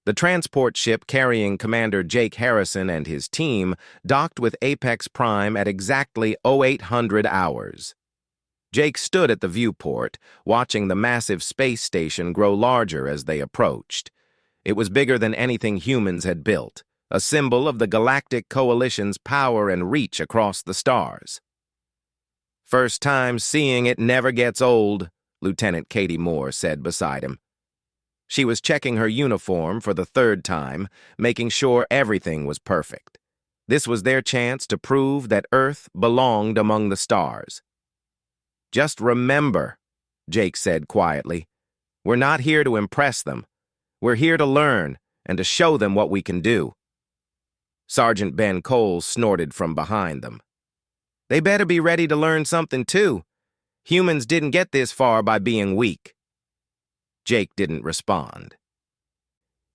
The transport ship carrying Commander Jake Harrison and his team docked with Apex Prime at exactly 0800 hours. Jake stood at the viewport, watching the massive space station grow larger as they approached. It was bigger than anything humans had built, a symbol of the Galactic Coalition's power and reach across the stars. "First time seeing it never gets old," Lieutenant Katie Moore said beside him. She was checking her uniform for the third time, making sure everything was perfect. This was their chance to prove that Earth belonged among the stars. "Just remember," Jake said quietly, "we're not here to impress them. We're here to learn and to show them what we can do." Sergeant Ben Cole snorted from behind them. "They better be ready to learn something too. Humans didn't get this far by being weak." Jake didn't respond.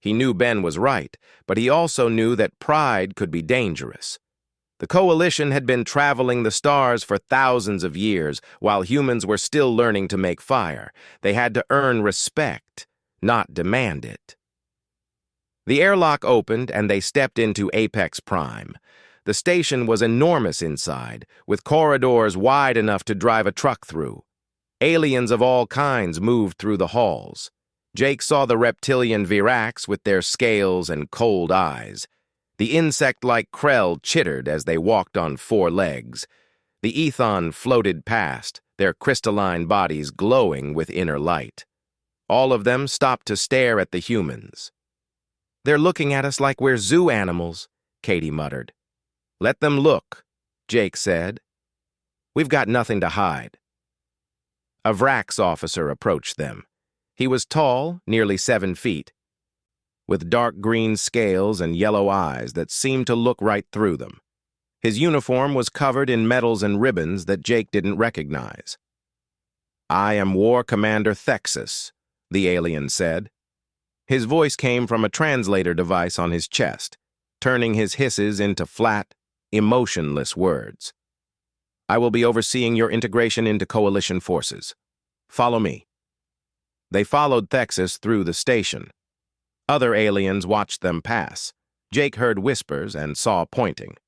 He knew Ben was right, but he also knew that pride could be dangerous. The Coalition had been traveling the stars for thousands of years, while humans were still learning to make fire. They had to earn respect, not demand it. The airlock opened and they stepped into Apex Prime. The station was enormous inside, with corridors wide enough to drive a truck through. Aliens of all kinds moved through the halls. Jake saw the reptilian Virax with their scales and cold eyes. The insect-like Krell chittered as they walked on four legs. The Ethon floated past, their crystalline bodies glowing with inner light. All of them stopped to stare at the humans. "They're looking at us like we're zoo animals," Katie muttered. "Let them look," Jake said. "We've got nothing to hide." A Vrax officer approached them. He was tall, nearly 7 feet, with dark green scales and yellow eyes that seemed to look right through them. His uniform was covered in medals and ribbons that Jake didn't recognize. "I am War Commander Thexus," the alien said. His voice came from a translator device on his chest, turning his hisses into flat, emotionless words. "I will be overseeing your integration into Coalition forces. Follow me." They followed Thexus through the station. Other aliens watched them pass. Jake heard whispers and saw pointing.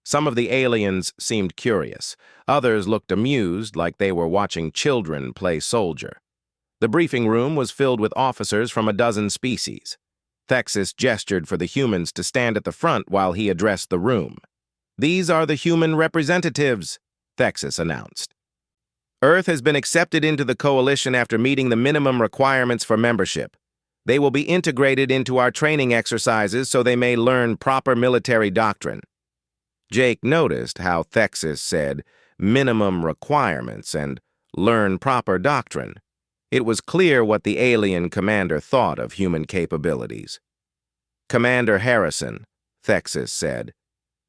Some of the aliens seemed curious. Others looked amused, like they were watching children play soldier. The briefing room was filled with officers from a dozen species. Thexus gestured for the humans to stand at the front while he addressed the room. "These are the human representatives," Thexus announced. "Earth has been accepted into the Coalition after meeting the minimum requirements for membership. They will be integrated into our training exercises so they may learn proper military doctrine." Jake noticed how Thexus said minimum requirements and learn proper doctrine. It was clear what the alien commander thought of human capabilities. "Commander Harrison," Thexus said,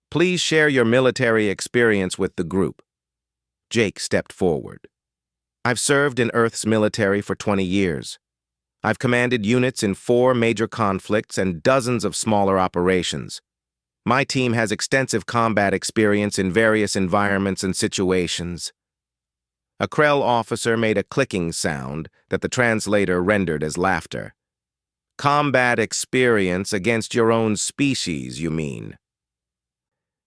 "please share your military experience with the group." Jake stepped forward. "I've served in Earth's military for 20 years. I've commanded units in 4 major conflicts and dozens of smaller operations. My team has extensive combat experience in various environments and situations." A Krell officer made a clicking sound that the translator rendered as laughter. "Combat experience against your own species, you mean?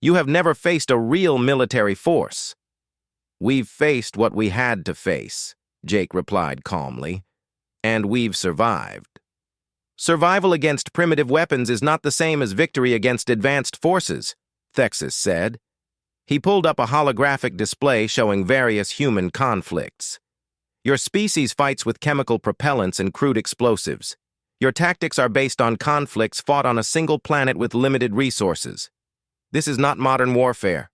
You have never faced a real military force." "We've faced what we had to face," Jake replied calmly, "and we've survived." "Survival against primitive weapons is not the same as victory against advanced forces," Thexus said. He pulled up a holographic display showing various human conflicts. "Your species fights with chemical propellants and crude explosives. Your tactics are based on conflicts fought on a single planet with limited resources. This is not modern warfare."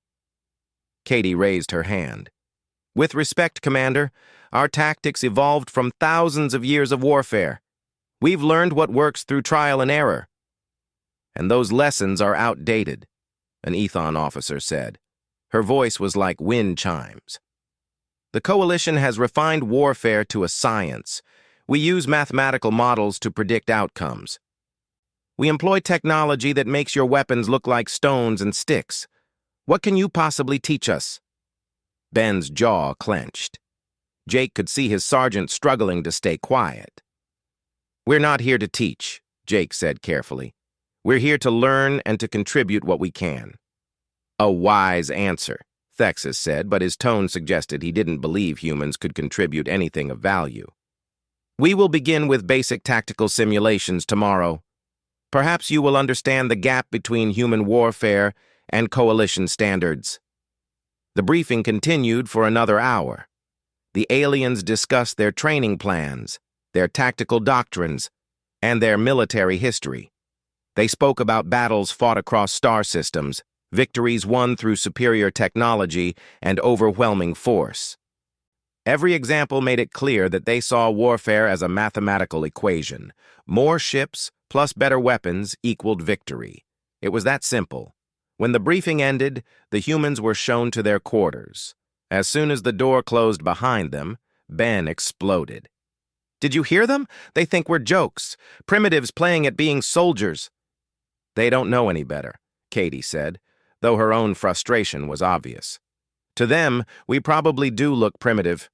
Katie raised her hand. "With respect, Commander, our tactics evolved from thousands of years of warfare. We've learned what works through trial and error." "And those lessons are outdated," an Ethon officer said. Her voice was like wind chimes. "The Coalition has refined warfare to a science. We use mathematical models to predict outcomes. We employ technology that makes your weapons look like stones and sticks. What can you possibly teach us?" Ben's jaw clenched. Jake could see his sergeant struggling to stay quiet. "We're not here to teach," Jake said carefully. "We're here to learn and to contribute what we can." "A wise answer," Thexus said, but his tone suggested he didn't believe humans could contribute anything of value. "We will begin with basic tactical simulations tomorrow. Perhaps you will understand the gap between human warfare and coalition standards." The briefing continued for another hour. The aliens discussed their training plans, their tactical doctrines, and their military history. They spoke about battles fought across star systems, victories won through superior technology and overwhelming force. Every example made it clear that they saw warfare as a mathematical equation. More ships plus better weapons equaled victory. It was that simple. When the briefing ended, the humans were shown to their quarters. As soon as the door closed behind them, Ben exploded. "Did you hear them? They think we're jokes. Primitives playing at being soldiers." "They don't know any better," Katie said, though her own frustration was obvious. "To them, we probably do look primitive.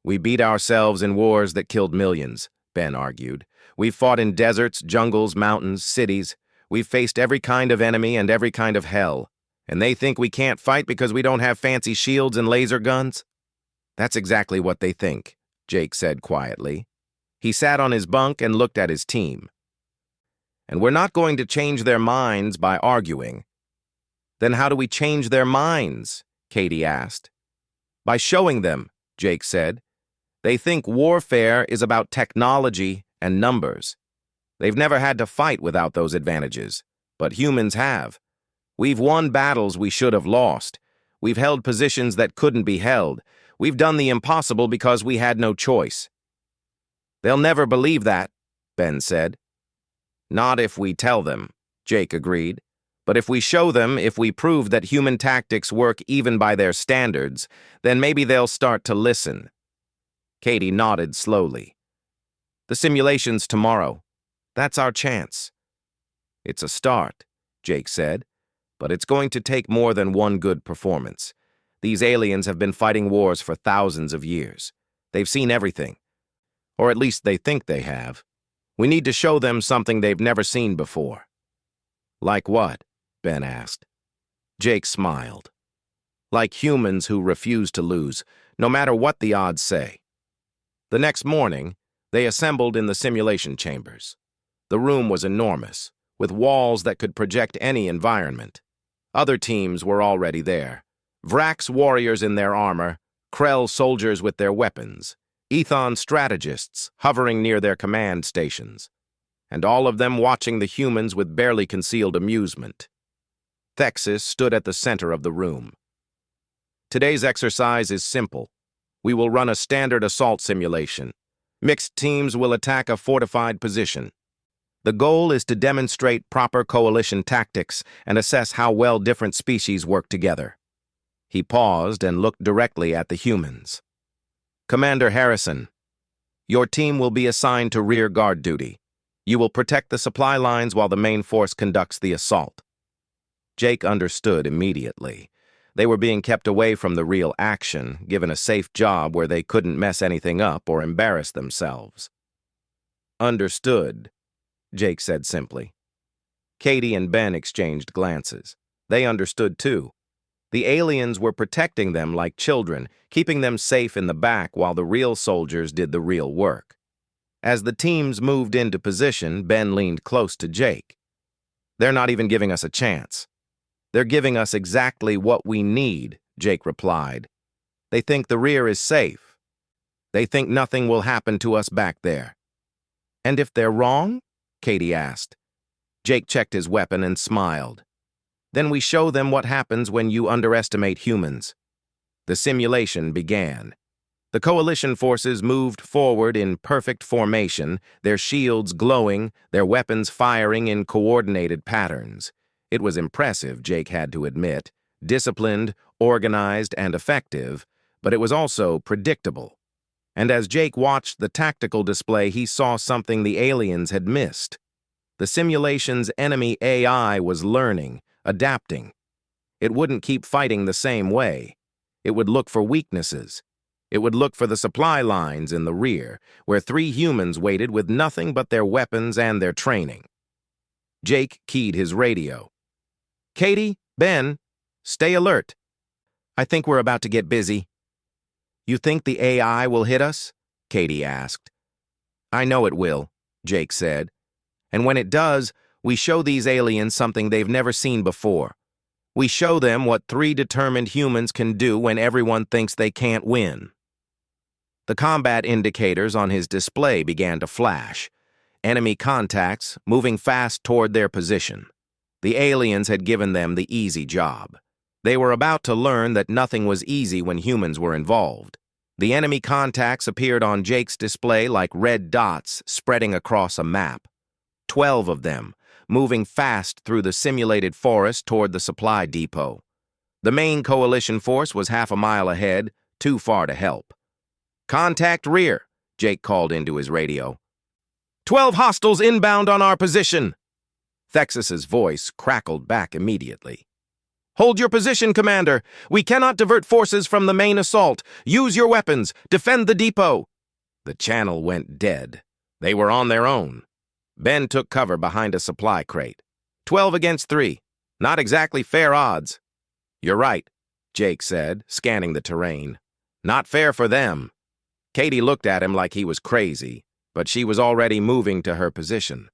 We beat ourselves in wars that killed millions," Ben argued. "We've fought in deserts, jungles, mountains, cities. We've faced every kind of enemy and every kind of hell. And they think we can't fight because we don't have fancy shields and laser guns?" "That's exactly what they think," Jake said quietly. He sat on his bunk and looked at his team. "And we're not going to change their minds by arguing." "Then how do we change their minds?" Katie asked. "By showing them," Jake said. "They think warfare is about technology and numbers. They've never had to fight without those advantages, but humans have. We've won battles we should have lost. We've held positions that couldn't be held. We've done the impossible because we had no choice." "They'll never believe that," Ben said. "Not if we tell them," Jake agreed. "But if we show them, if we prove that human tactics work even by their standards, then maybe they'll start to listen." Katie nodded slowly. "The simulation's tomorrow. That's our chance." "It's a start," Jake said, "but it's going to take more than one good performance. These aliens have been fighting wars for thousands of years. They've seen everything. Or at least they think they have. We need to show them something they've never seen before." "Like what?" Ben asked. Jake smiled. "Like humans who refuse to lose, no matter what the odds say." The next morning, they assembled in the simulation chambers. The room was enormous, with walls that could project any environment. Other teams were already there. Vrax warriors in their armor, Krell soldiers with their weapons, Ethon strategists hovering near their command stations, and all of them watching the humans with barely concealed amusement. Thexus stood at the center of the room. "Today's exercise is simple. We will run a standard assault simulation. Mixed teams will attack a fortified position. The goal is to demonstrate proper coalition tactics and assess how well different species work together." He paused and looked directly at the humans. "Commander Harrison, your team will be assigned to rear guard duty. You will protect the supply lines while the main force conducts the assault." Jake understood immediately. They were being kept away from the real action, given a safe job where they couldn't mess anything up or embarrass themselves. "Understood," Jake said simply. Katie and Ben exchanged glances. They understood too. The aliens were protecting them like children, keeping them safe in the back while the real soldiers did the real work. As the teams moved into position, Ben leaned close to Jake. "They're not even giving us a chance. They're giving us exactly what we need," Jake replied. "They think the rear is safe. They think nothing will happen to us back there." "And if they're wrong?" Katie asked. Jake checked his weapon and smiled. "Then we show them what happens when you underestimate humans." The simulation began. The coalition forces moved forward in perfect formation, their shields glowing, their weapons firing in coordinated patterns. It was impressive, Jake had to admit, disciplined, organized, and effective, but it was also predictable. And as Jake watched the tactical display, he saw something the aliens had missed. The simulation's enemy AI was learning, adapting. It wouldn't keep fighting the same way. It would look for weaknesses. It would look for the supply lines in the rear, where 3 humans waited with nothing but their weapons and their training. Jake keyed his radio. Katie, Ben, stay alert. I think we're about to get busy. You think the AI will hit us? Katie asked. I know it will, Jake said. And when it does, we show these aliens something they've never seen before. We show them what 3 determined humans can do when everyone thinks they can't win. The combat indicators on his display began to flash. Enemy contacts moving fast toward their position. The aliens had given them the easy job. They were about to learn that nothing was easy when humans were involved. The enemy contacts appeared on Jake's display like red dots spreading across a map. 12 of them, moving fast through the simulated forest toward the supply depot. The main coalition force was half a mile ahead, too far to help. Contact rear, Jake called into his radio. 12 hostiles inbound on our position. Thexus's voice crackled back immediately. Hold your position, Commander. We cannot divert forces from the main assault. Use your weapons. Defend the depot. The channel went dead. They were on their own. Ben took cover behind a supply crate. 12 against 3. Not exactly fair odds. You're right, Jake said, scanning the terrain. Not fair for them. Katie looked at him like he was crazy, but she was already moving to her position.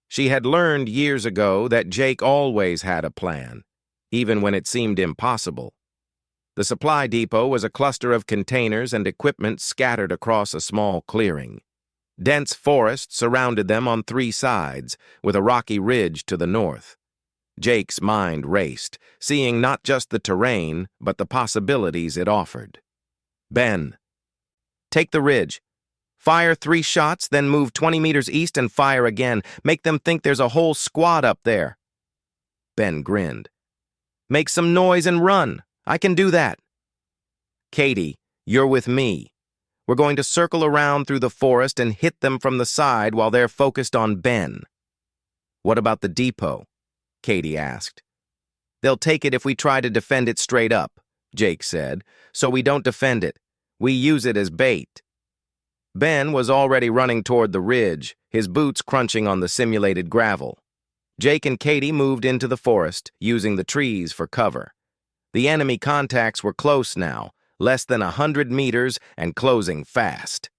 She had learned years ago that Jake always had a plan, even when it seemed impossible. The supply depot was a cluster of containers and equipment scattered across a small clearing. Dense forest surrounded them on 3 sides, with a rocky ridge to the north. Jake's mind raced, seeing not just the terrain, but the possibilities it offered. Ben, take the ridge. Fire 3 shots, then move 20 meters east and fire again. Make them think there's a whole squad up there. Ben grinned. Make some noise and run. I can do that. Katie, you're with me. We're going to circle around through the forest and hit them from the side while they're focused on Ben. What about the depot? Katie asked. They'll take it if we try to defend it straight up, Jake said, so we don't defend it. We use it as bait. Ben was already running toward the ridge, his boots crunching on the simulated gravel. Jake and Katie moved into the forest, using the trees for cover. The enemy contacts were close now, less than 100 meters and closing fast.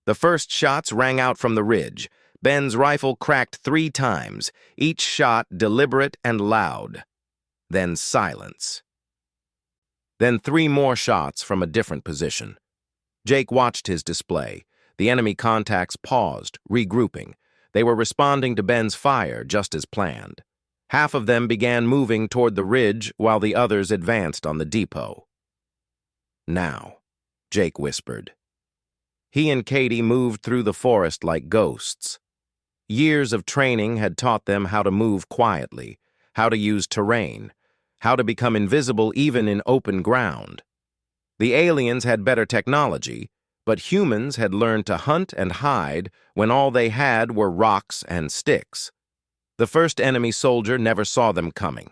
The first shots rang out from the ridge. Ben's rifle cracked 3 times, each shot deliberate and loud. Then silence. Then 3 more shots from a different position. Jake watched his display. The enemy contacts paused, regrouping. They were responding to Ben's fire just as planned. Half of them began moving toward the ridge while the others advanced on the depot. Now, Jake whispered. He and Katie moved through the forest like ghosts. Years of training had taught them how to move quietly, how to use terrain, how to become invisible even in open ground. The aliens had better technology, but humans had learned to hunt and hide when all they had were rocks and sticks. The first enemy soldier never saw them coming.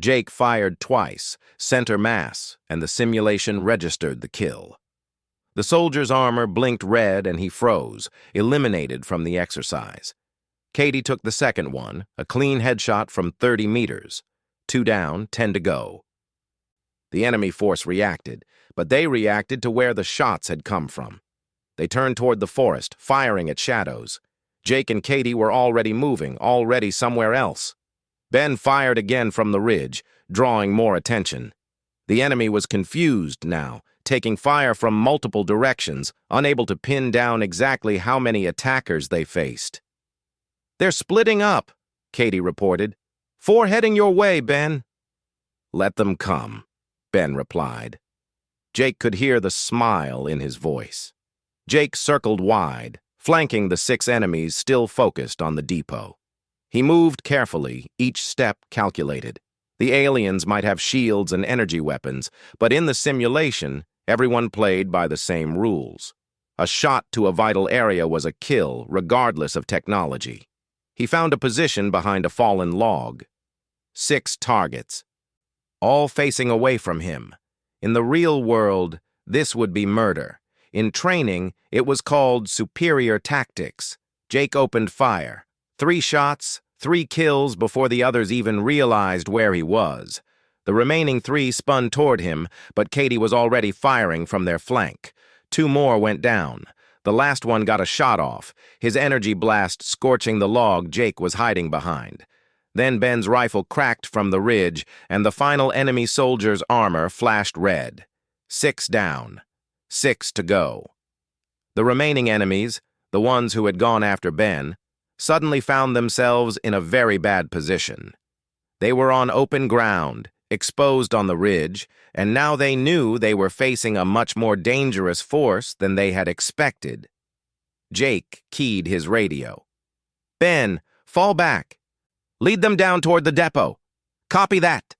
Jake fired twice, center mass, and the simulation registered the kill. The soldier's armor blinked red and he froze, eliminated from the exercise. Katie took the second one, a clean headshot from 30 meters. 2 down, 10 to go. The enemy force reacted, but they reacted to where the shots had come from. They turned toward the forest, firing at shadows. Jake and Katie were already moving, already somewhere else. Ben fired again from the ridge, drawing more attention. The enemy was confused now, taking fire from multiple directions, unable to pin down exactly how many attackers they faced. They're splitting up, Katie reported. 4 heading your way, Ben. Let them come, Ben replied. Jake could hear the smile in his voice. Jake circled wide, flanking the 6 enemies still focused on the depot. He moved carefully, each step calculated. The aliens might have shields and energy weapons, but in the simulation, everyone played by the same rules. A shot to a vital area was a kill, regardless of technology. He found a position behind a fallen log. 6 targets, all facing away from him. In the real world, this would be murder. In training, it was called superior tactics. Jake opened fire. 3 shots, 3 kills before the others even realized where he was. The remaining 3 spun toward him, but Katie was already firing from their flank. 2 more went down. The last one got a shot off, his energy blast scorching the log Jake was hiding behind. Then Ben's rifle cracked from the ridge, and the final enemy soldier's armor flashed red. 6 down. 6 to go. The remaining enemies, the ones who had gone after Ben, suddenly found themselves in a very bad position. They were on open ground, exposed on the ridge, and now they knew they were facing a much more dangerous force than they had expected. Jake keyed his radio. "Ben, fall back. Lead them down toward the depot. Copy that."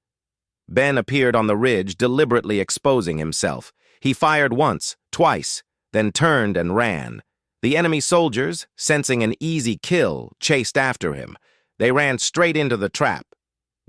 Ben appeared on the ridge, deliberately exposing himself. He fired once, twice, then turned and ran. The enemy soldiers, sensing an easy kill, chased after him. They ran straight into the trap.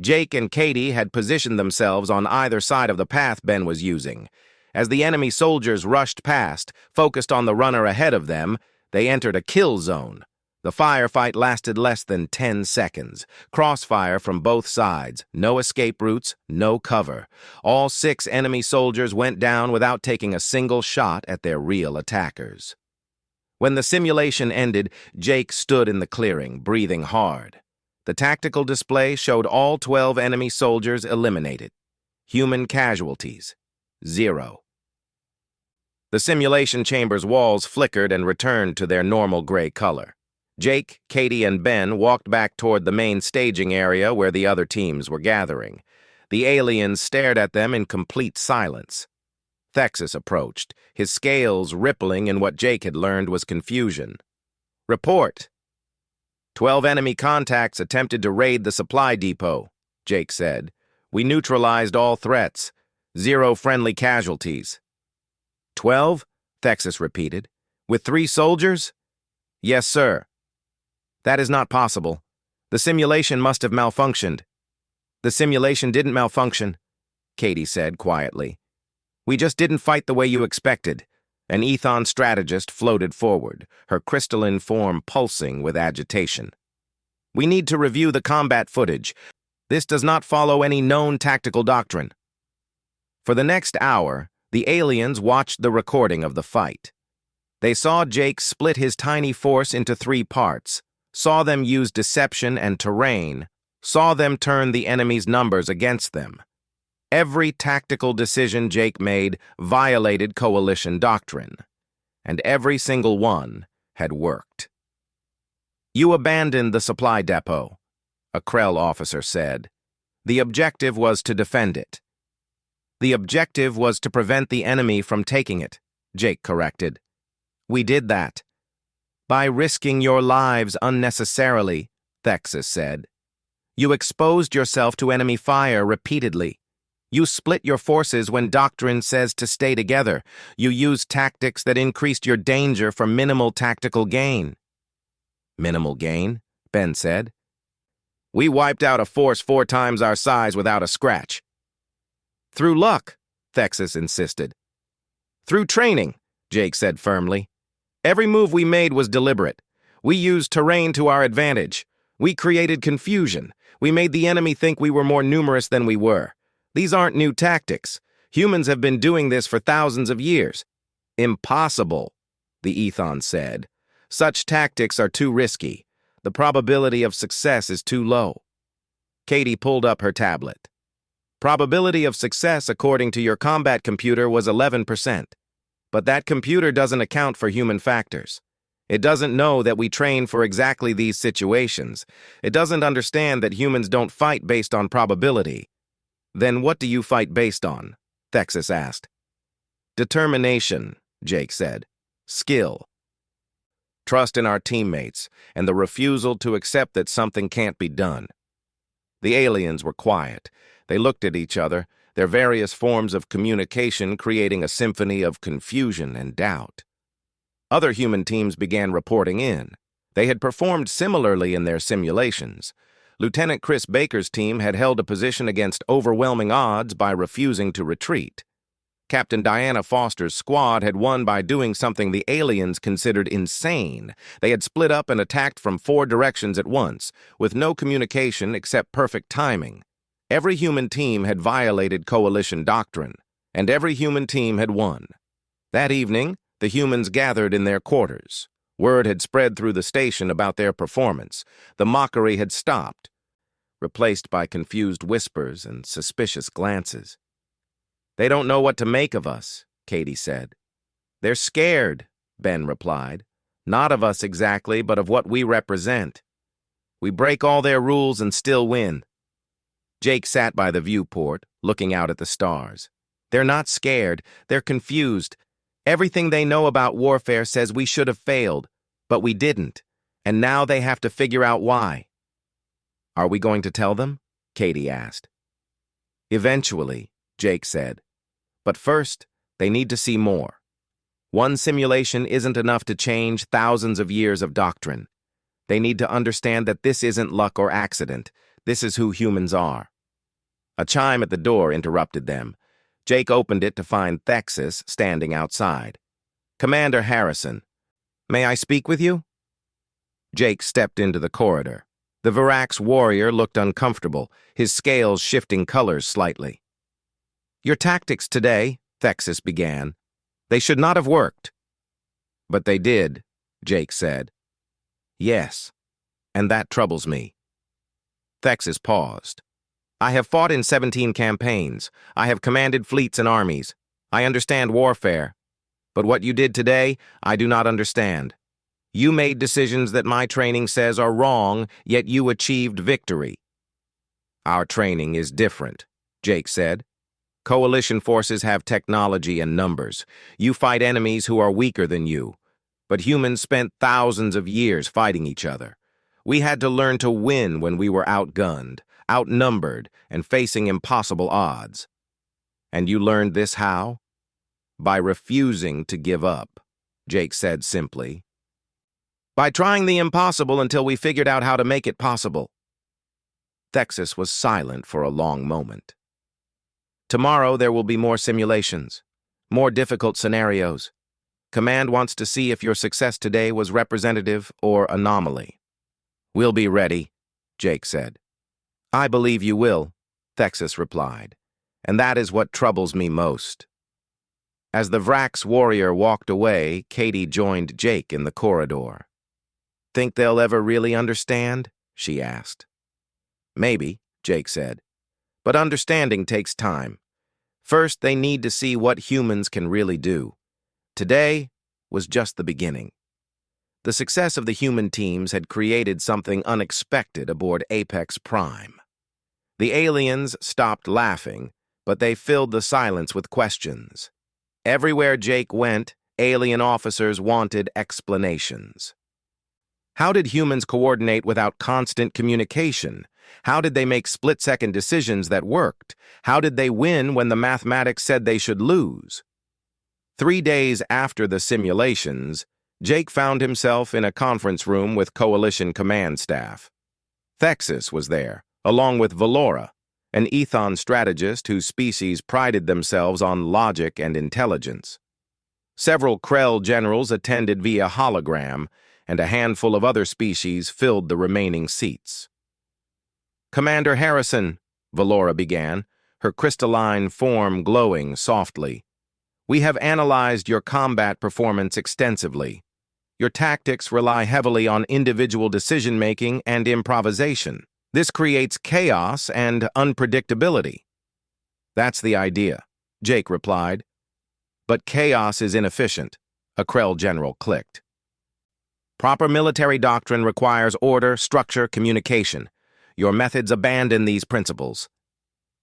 Jake and Katie had positioned themselves on either side of the path Ben was using. As the enemy soldiers rushed past, focused on the runner ahead of them, they entered a kill zone. The firefight lasted less than 10 seconds. Crossfire from both sides, no escape routes, no cover. All 6 enemy soldiers went down without taking a single shot at their real attackers. When the simulation ended, Jake stood in the clearing, breathing hard. The tactical display showed all 12 enemy soldiers eliminated. Human casualties, 0. The simulation chamber's walls flickered and returned to their normal gray color. Jake, Katie, and Ben walked back toward the main staging area where the other teams were gathering. The aliens stared at them in complete silence. Thexus approached, his scales rippling in what Jake had learned was confusion. "Report." 12 enemy contacts attempted to raid the supply depot, Jake said. "We neutralized all threats. 0 friendly casualties." 12? Thexus repeated. "With 3 soldiers?" "Yes, sir." "That is not possible. The simulation must have malfunctioned." "The simulation didn't malfunction," Katie said quietly. "We just didn't fight the way you expected." An Ethon strategist floated forward, her crystalline form pulsing with agitation. "We need to review the combat footage. This does not follow any known tactical doctrine." For the next hour, the aliens watched the recording of the fight. They saw Jake split his tiny force into 3 parts, saw them use deception and terrain, saw them turn the enemy's numbers against them. Every tactical decision Jake made violated coalition doctrine, and every single one had worked. "You abandoned the supply depot," a Krell officer said. "The objective was to defend it." "The objective was to prevent the enemy from taking it," Jake corrected. "We did that." "By risking your lives unnecessarily," Thexus said. "You exposed yourself to enemy fire repeatedly. You split your forces when doctrine says to stay together. You used tactics that increased your danger for minimal tactical gain." "Minimal gain?" Ben said. "We wiped out a force 4 times our size without a scratch." "Through luck," Thexus insisted. "Through training," Jake said firmly. "Every move we made was deliberate. We used terrain to our advantage. We created confusion. We made the enemy think we were more numerous than we were. These aren't new tactics. Humans have been doing this for thousands of years." "Impossible," the Ethon said. "Such tactics are too risky. The probability of success is too low." Katie pulled up her tablet. "Probability of success according to your combat computer was 11%. But that computer doesn't account for human factors. It doesn't know that we train for exactly these situations. It doesn't understand that humans don't fight based on probability." "Then what do you fight based on?" Thexus asked. "Determination," Jake said. "Skill. Trust in our teammates, and the refusal to accept that something can't be done." The aliens were quiet. They looked at each other, their various forms of communication creating a symphony of confusion and doubt. Other human teams began reporting in. They had performed similarly in their simulations. Lieutenant Chris Baker's team had held a position against overwhelming odds by refusing to retreat. Captain Diana Foster's squad had won by doing something the aliens considered insane. They had split up and attacked from 4 directions at once, with no communication except perfect timing. Every human team had violated coalition doctrine, and every human team had won. That evening, the humans gathered in their quarters. Word had spread through the station about their performance. The mockery had stopped, replaced by confused whispers and suspicious glances. "They don't know what to make of us," Katie said. "They're scared," Ben replied. "Not of us exactly, but of what we represent. We break all their rules and still win." Jake sat by the viewport, looking out at the stars. "They're not scared. They're confused. Everything they know about warfare says we should have failed, but we didn't, and now they have to figure out why." "Are we going to tell them?" Katie asked. "Eventually," Jake said. "But first, they need to see more. One simulation isn't enough to change thousands of years of doctrine. They need to understand that this isn't luck or accident. This is who humans are." A chime at the door interrupted them. Jake opened it to find Thexus standing outside. "Commander Harrison, may I speak with you?" Jake stepped into the corridor. The Virax warrior looked uncomfortable, his scales shifting colors slightly. "Your tactics today," Thexus began. "They should not have worked." "But they did," Jake said. "Yes, and that troubles me." Thexus paused. "I have fought in 17 campaigns. I have commanded fleets and armies. I understand warfare. But what you did today, I do not understand. You made decisions that my training says are wrong, yet you achieved victory." "Our training is different," Jake said. "Coalition forces have technology and numbers. You fight enemies who are weaker than you. But humans spent thousands of years fighting each other. We had to learn to win when we were outgunned, outnumbered, and facing impossible odds. And you learned this how? By refusing to give up," Jake said simply. "By trying the impossible until we figured out how to make it possible." Thexus was silent for a long moment. "Tomorrow there will be more simulations, more difficult scenarios. Command wants to see if your success today was representative or anomaly." "We'll be ready," Jake said. "I believe you will," Thexus replied, "and that is what troubles me most." As the Vrax warrior walked away, Katie joined Jake in the corridor. "Think they'll ever really understand?" she asked. "Maybe," Jake said. "But understanding takes time. First, they need to see what humans can really do. Today was just the beginning." The success of the human teams had created something unexpected aboard Apex Prime. The aliens stopped laughing, but they filled the silence with questions. Everywhere Jake went, alien officers wanted explanations. How did humans coordinate without constant communication? How did they make split-second decisions that worked? How did they win when the mathematics said they should lose? 3 days after the simulations, Jake found himself in a conference room with Coalition command staff. Thexus was there, along with Valora, an Ethon strategist whose species prided themselves on logic and intelligence. Several Krell generals attended via hologram, and a handful of other species filled the remaining seats. "Commander Harrison," Valora began, her crystalline form glowing softly, "we have analyzed your combat performance extensively. Your tactics rely heavily on individual decision-making and improvisation. This creates chaos and unpredictability." "That's the idea," Jake replied. "But chaos is inefficient," a Krell general clicked. "Proper military doctrine requires order, structure, communication. Your methods abandon these principles."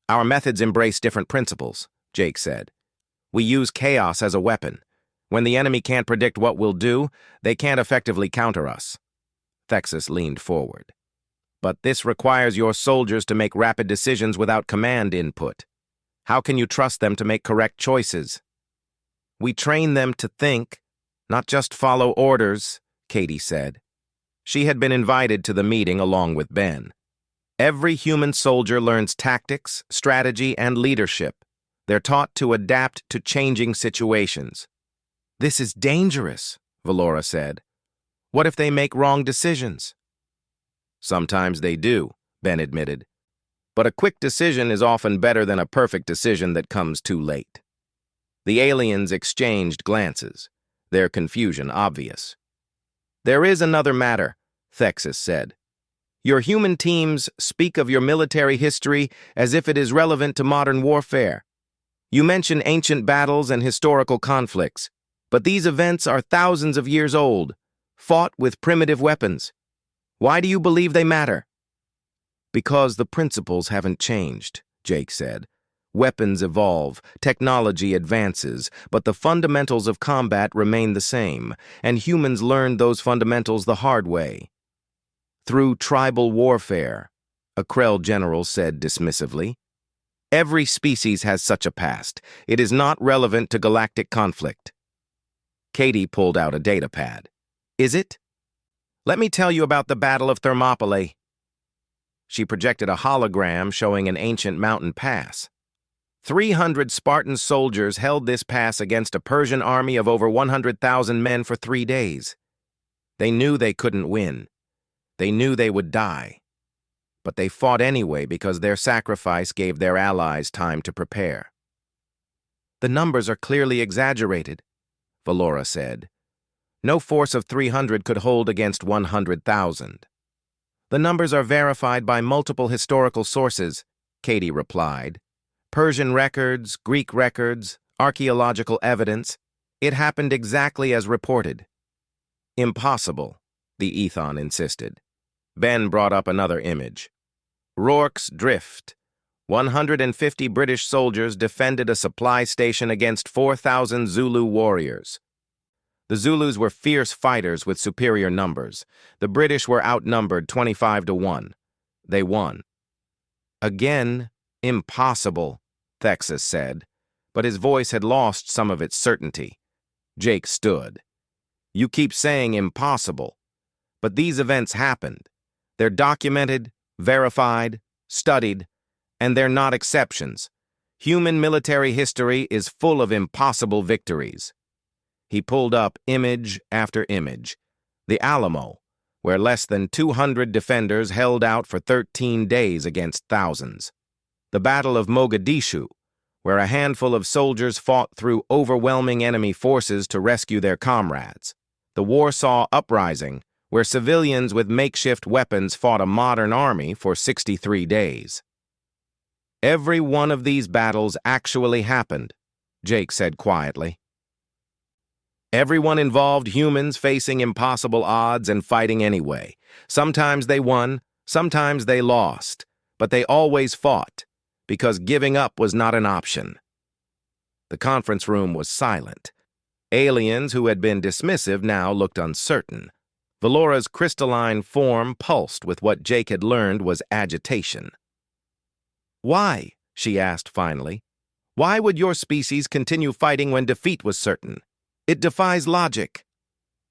"Our methods embrace different principles," Jake said. "We use chaos as a weapon. When the enemy can't predict what we'll do, they can't effectively counter us." Thexus leaned forward. "But this requires your soldiers to make rapid decisions without command input. How can you trust them to make correct choices?" "We train them to think, not just follow orders," Katie said. She had been invited to the meeting along with Ben. "Every human soldier learns tactics, strategy, and leadership. They're taught to adapt to changing situations. This is dangerous, Valora said. What if they make wrong decisions? Sometimes they do, Ben admitted. But a quick decision is often better than a perfect decision that comes too late. The aliens exchanged glances, their confusion obvious. There is another matter, Thexus said. Your human teams speak of your military history as if it is relevant to modern warfare. You mention ancient battles and historical conflicts, but these events are thousands of years old, fought with primitive weapons. Why do you believe they matter? Because the principles haven't changed, Jake said. Weapons evolve, technology advances, but the fundamentals of combat remain the same, and humans learned those fundamentals the hard way. Through tribal warfare, a Krell general said dismissively. Every species has such a past. It is not relevant to galactic conflict. Katie pulled out a datapad. Is it? Let me tell you about the Battle of Thermopylae. She projected a hologram showing an ancient mountain pass. 300 Spartan soldiers held this pass against a Persian army of over 100,000 men for 3 days. They knew they couldn't win. They knew they would die. But they fought anyway because their sacrifice gave their allies time to prepare. The numbers are clearly exaggerated, Valora said. No force of 300 could hold against 100,000. The numbers are verified by multiple historical sources, Katie replied. Persian records, Greek records, archaeological evidence. It happened exactly as reported. Impossible, the Ethon insisted. Ben brought up another image. Rorke's Drift. 150 British soldiers defended a supply station against 4,000 Zulu warriors. The Zulus were fierce fighters with superior numbers. The British were outnumbered 25-1. They won. Again, impossible, Thexus said, but his voice had lost some of its certainty. Jake stood. You keep saying impossible, but these events happened. They're documented, verified, studied, and they're not exceptions. Human military history is full of impossible victories. He pulled up image after image. The Alamo, where less than 200 defenders held out for 13 days against thousands. The Battle of Mogadishu, where a handful of soldiers fought through overwhelming enemy forces to rescue their comrades. The Warsaw Uprising, where civilians with makeshift weapons fought a modern army for 63 days. Every one of these battles actually happened, Jake said quietly. Everyone involved humans facing impossible odds and fighting anyway. Sometimes they won, sometimes they lost, but they always fought, because giving up was not an option. The conference room was silent. Aliens who had been dismissive now looked uncertain. Valora's crystalline form pulsed with what Jake had learned was agitation. Why? She asked finally. Why would your species continue fighting when defeat was certain? It defies logic.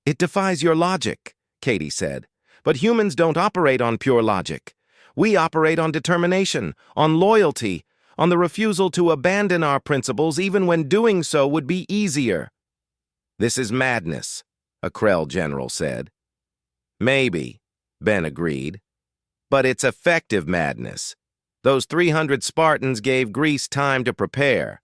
It defies your logic, Katie said. But humans don't operate on pure logic. We operate on determination, on loyalty, on the refusal to abandon our principles even when doing so would be easier. This is madness, a Krell general said. Maybe, Ben agreed. But it's effective madness. Those 300 Spartans gave Greece time to prepare.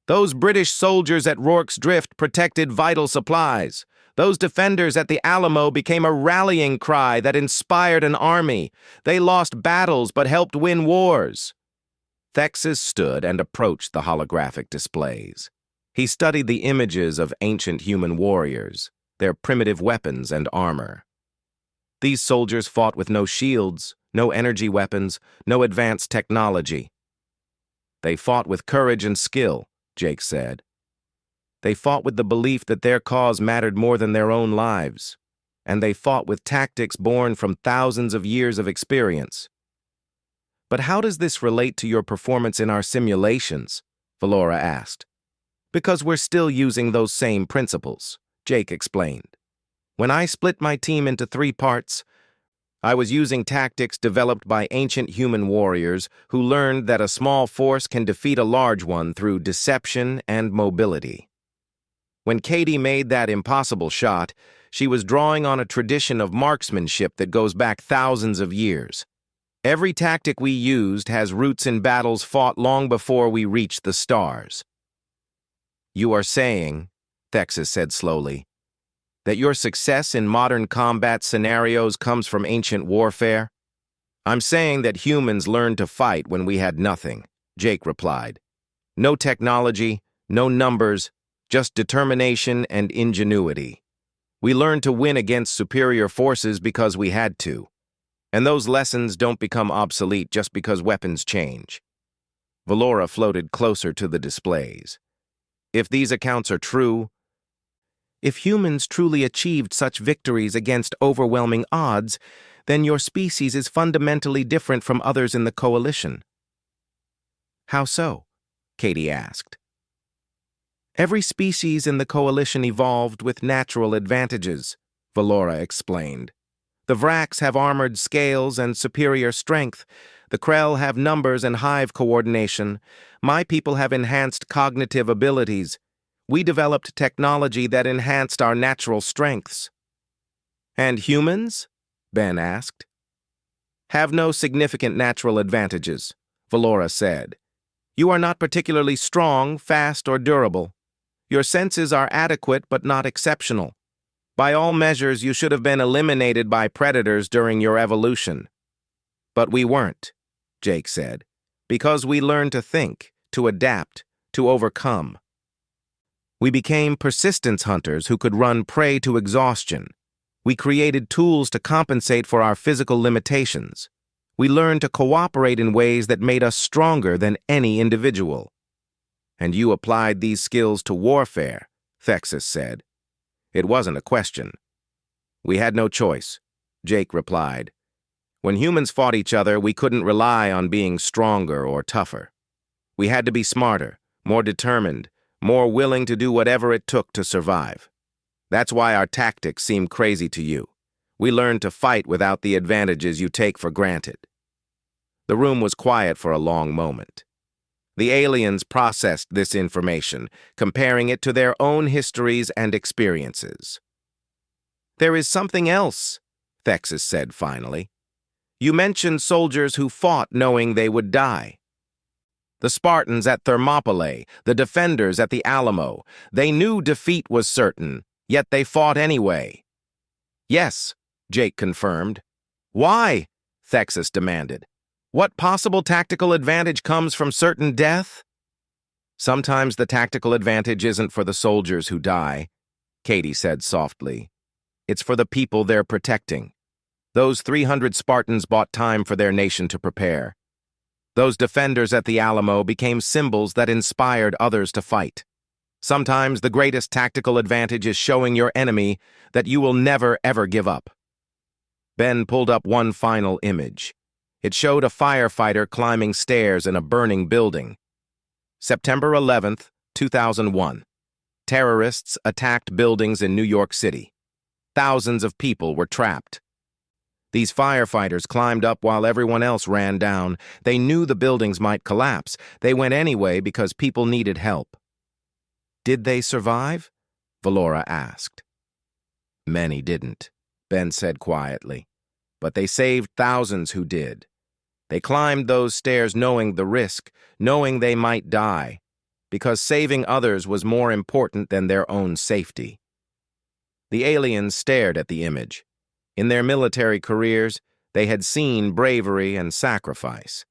Those British soldiers at Rorke's Drift protected vital supplies. Those defenders at the Alamo became a rallying cry that inspired an army. They lost battles but helped win wars. Thexus stood and approached the holographic displays. He studied the images of ancient human warriors, their primitive weapons and armor. These soldiers fought with no shields, no energy weapons, no advanced technology. They fought with courage and skill, Jake said. They fought with the belief that their cause mattered more than their own lives, and they fought with tactics born from thousands of years of experience. But how does this relate to your performance in our simulations? Valora asked. Because we're still using those same principles, Jake explained. When I split my team into 3 parts, I was using tactics developed by ancient human warriors who learned that a small force can defeat a large one through deception and mobility. When Katie made that impossible shot, she was drawing on a tradition of marksmanship that goes back thousands of years. Every tactic we used has roots in battles fought long before we reached the stars. You are saying, Thexus said slowly, that your success in modern combat scenarios comes from ancient warfare? I'm saying that humans learned to fight when we had nothing, Jake replied. No technology, no numbers, just determination and ingenuity. We learned to win against superior forces because we had to. And those lessons don't become obsolete just because weapons change. Valora floated closer to the displays. If these accounts are true, if humans truly achieved such victories against overwhelming odds, then your species is fundamentally different from others in the coalition. How so? Katie asked. Every species in the coalition evolved with natural advantages, Valora explained. The Vraks have armored scales and superior strength. The Krell have numbers and hive coordination. My people have enhanced cognitive abilities. We developed technology that enhanced our natural strengths. And humans? Ben asked. Have no significant natural advantages, Valora said. You are not particularly strong, fast, or durable. Your senses are adequate but not exceptional. By all measures, you should have been eliminated by predators during your evolution. But we weren't, Jake said, because we learned to think, to adapt, to overcome. We became persistence hunters who could run prey to exhaustion. We created tools to compensate for our physical limitations. We learned to cooperate in ways that made us stronger than any individual. And you applied these skills to warfare, Thexus said. It wasn't a question. We had no choice, Jake replied. When humans fought each other, we couldn't rely on being stronger or tougher. We had to be smarter, more determined, more willing to do whatever it took to survive. That's why our tactics seem crazy to you. We learned to fight without the advantages you take for granted. The room was quiet for a long moment. The aliens processed this information, comparing it to their own histories and experiences. There is something else, Thexus said finally. You mentioned soldiers who fought knowing they would die. The Spartans at Thermopylae, the defenders at the Alamo, they knew defeat was certain, yet they fought anyway. Yes, Jake confirmed. Why? Thexus demanded. What possible tactical advantage comes from certain death? Sometimes the tactical advantage isn't for the soldiers who die, Katie said softly. It's for the people they're protecting. Those 300 Spartans bought time for their nation to prepare. Those defenders at the Alamo became symbols that inspired others to fight. Sometimes the greatest tactical advantage is showing your enemy that you will never, ever give up. Ben pulled up one final image. It showed a firefighter climbing stairs in a burning building. September 11th, 2001. Terrorists attacked buildings in New York City. Thousands of people were trapped. These firefighters climbed up while everyone else ran down. They knew the buildings might collapse. They went anyway because people needed help. Did they survive? Valora asked. Many didn't, Ben said quietly. But they saved thousands who did. They climbed those stairs knowing the risk, knowing they might die, because saving others was more important than their own safety. The aliens stared at the image. In their military careers, they had seen bravery and sacrifice.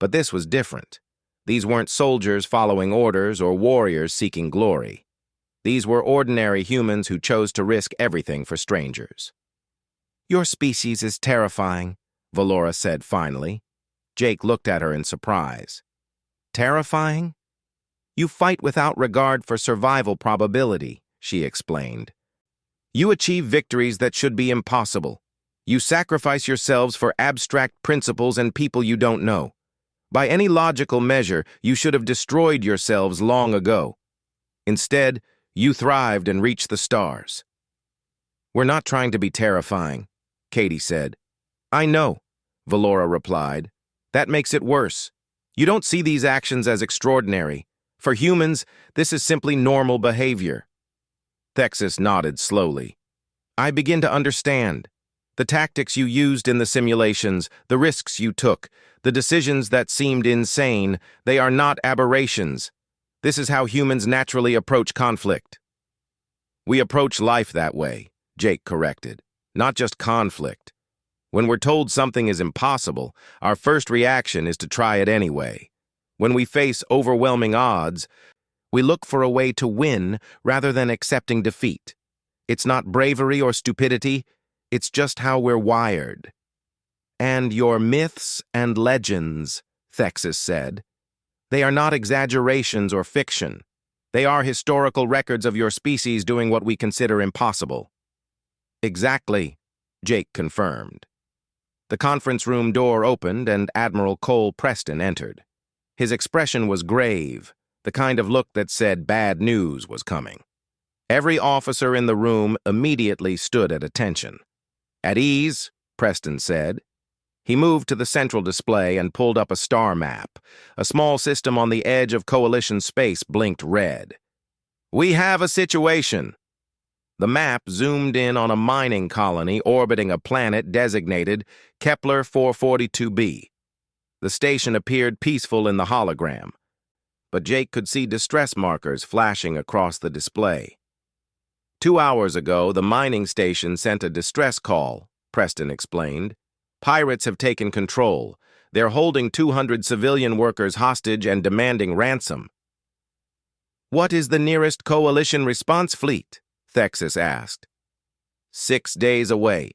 But this was different. These weren't soldiers following orders or warriors seeking glory. These were ordinary humans who chose to risk everything for strangers. Your species is terrifying, Valora said finally. Jake looked at her in surprise. Terrifying? You fight without regard for survival probability, she explained. You achieve victories that should be impossible. You sacrifice yourselves for abstract principles and people you don't know. By any logical measure, you should have destroyed yourselves long ago. Instead, you thrived and reached the stars. We're not trying to be terrifying, Katie said. I know, Valora replied. That makes it worse. You don't see these actions as extraordinary. For humans, this is simply normal behavior. Thexus nodded slowly. I begin to understand. The tactics you used in the simulations, the risks you took, the decisions that seemed insane, they are not aberrations. This is how humans naturally approach conflict. We approach life that way, Jake corrected, not just conflict. When we're told something is impossible, our first reaction is to try it anyway. When we face overwhelming odds, we look for a way to win rather than accepting defeat. It's not bravery or stupidity, it's just how we're wired. And your myths and legends, Thexus said, they are not exaggerations or fiction. They are historical records of your species doing what we consider impossible. Exactly, Jake confirmed. The conference room door opened and Admiral Cole Preston entered. His expression was grave, the kind of look that said bad news was coming. Every officer in the room immediately stood at attention. At ease, Preston said. He moved to the central display and pulled up a star map. A small system on the edge of Coalition space blinked red. We have a situation. The map zoomed in on a mining colony orbiting a planet designated Kepler 442b. The station appeared peaceful in the hologram, but Jake could see distress markers flashing across the display. 2 hours ago, the mining station sent a distress call, Preston explained. Pirates have taken control. They're holding 200 civilian workers hostage and demanding ransom. What is the nearest coalition response fleet? Thexus asked. 6 days away,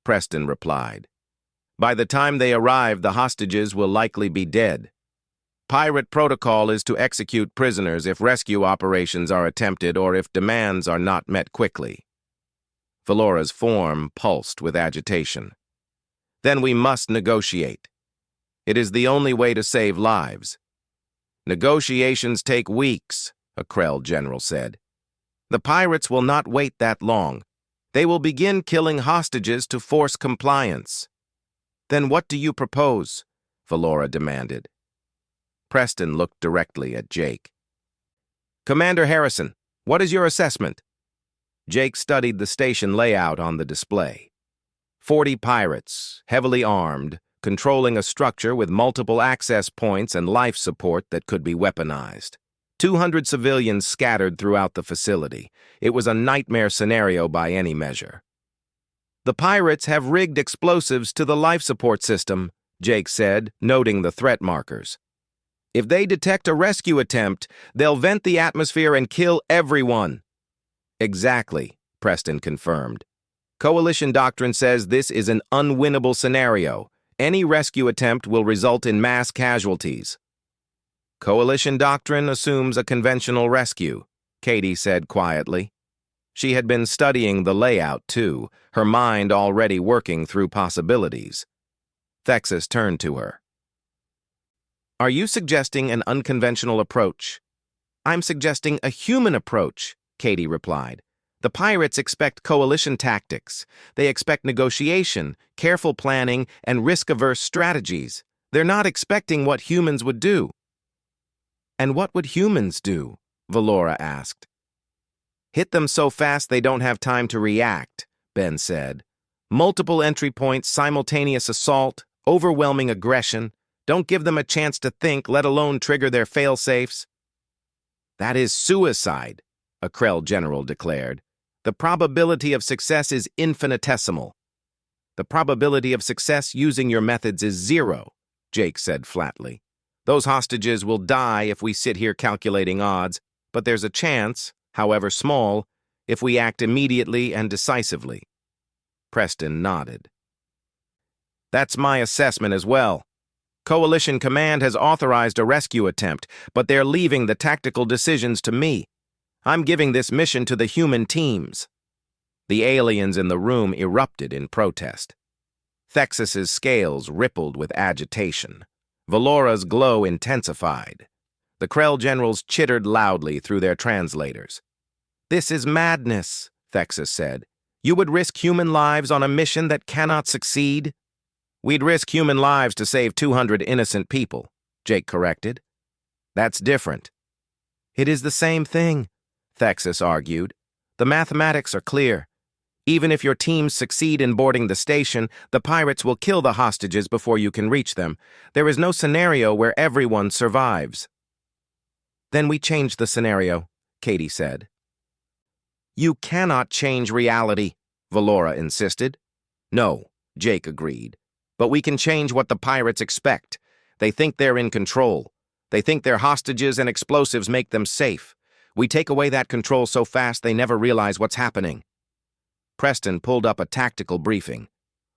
Preston replied. By the time they arrive, the hostages will likely be dead. Pirate protocol is to execute prisoners if rescue operations are attempted or if demands are not met quickly. Valora's form pulsed with agitation. Then we must negotiate. It is the only way to save lives. Negotiations take weeks, a Krell general said. The pirates will not wait that long. They will begin killing hostages to force compliance. Then what do you propose? Valora demanded. Preston looked directly at Jake. Commander Harrison, what is your assessment? Jake studied the station layout on the display. 40 pirates, heavily armed, controlling a structure with multiple access points and life support that could be weaponized. 200 civilians scattered throughout the facility. It was a nightmare scenario by any measure. The pirates have rigged explosives to the life support system, Jake said, noting the threat markers. If they detect a rescue attempt, they'll vent the atmosphere and kill everyone. Exactly, Preston confirmed. Coalition doctrine says this is an unwinnable scenario. Any rescue attempt will result in mass casualties. Coalition doctrine assumes a conventional rescue, Katie said quietly. She had been studying the layout, too, her mind already working through possibilities. Thexus turned to her. Are you suggesting an unconventional approach? I'm suggesting a human approach, Katie replied. The pirates expect coalition tactics. They expect negotiation, careful planning, and risk-averse strategies. They're not expecting what humans would do. And what would humans do? Valora asked. Hit them so fast they don't have time to react, Ben said. Multiple entry points, simultaneous assault, overwhelming aggression. Don't give them a chance to think, let alone trigger their fail-safes. That is suicide, a Krell general declared. The probability of success is infinitesimal. The probability of success using your methods is 0, Jake said flatly. Those hostages will die if we sit here calculating odds, but there's a chance, however small, if we act immediately and decisively. Preston nodded. That's my assessment as well. Coalition Command has authorized a rescue attempt, but they're leaving the tactical decisions to me. I'm giving this mission to the human teams. The aliens in the room erupted in protest. Thexus's scales rippled with agitation. Valora's glow intensified. The Krell generals chittered loudly through their translators. This is madness, Thexus said. You would risk human lives on a mission that cannot succeed? We'd risk human lives to save 200 innocent people, Jake corrected. That's different. It is the same thing, Thexus argued. The mathematics are clear. Even if your teams succeed in boarding the station, the pirates will kill the hostages before you can reach them. There is no scenario where everyone survives. Then we change the scenario, Katie said. You cannot change reality, Valora insisted. No, Jake agreed. But we can change what the pirates expect. They think they're in control. They think their hostages and explosives make them safe. We take away that control so fast they never realize what's happening. Preston pulled up a tactical briefing.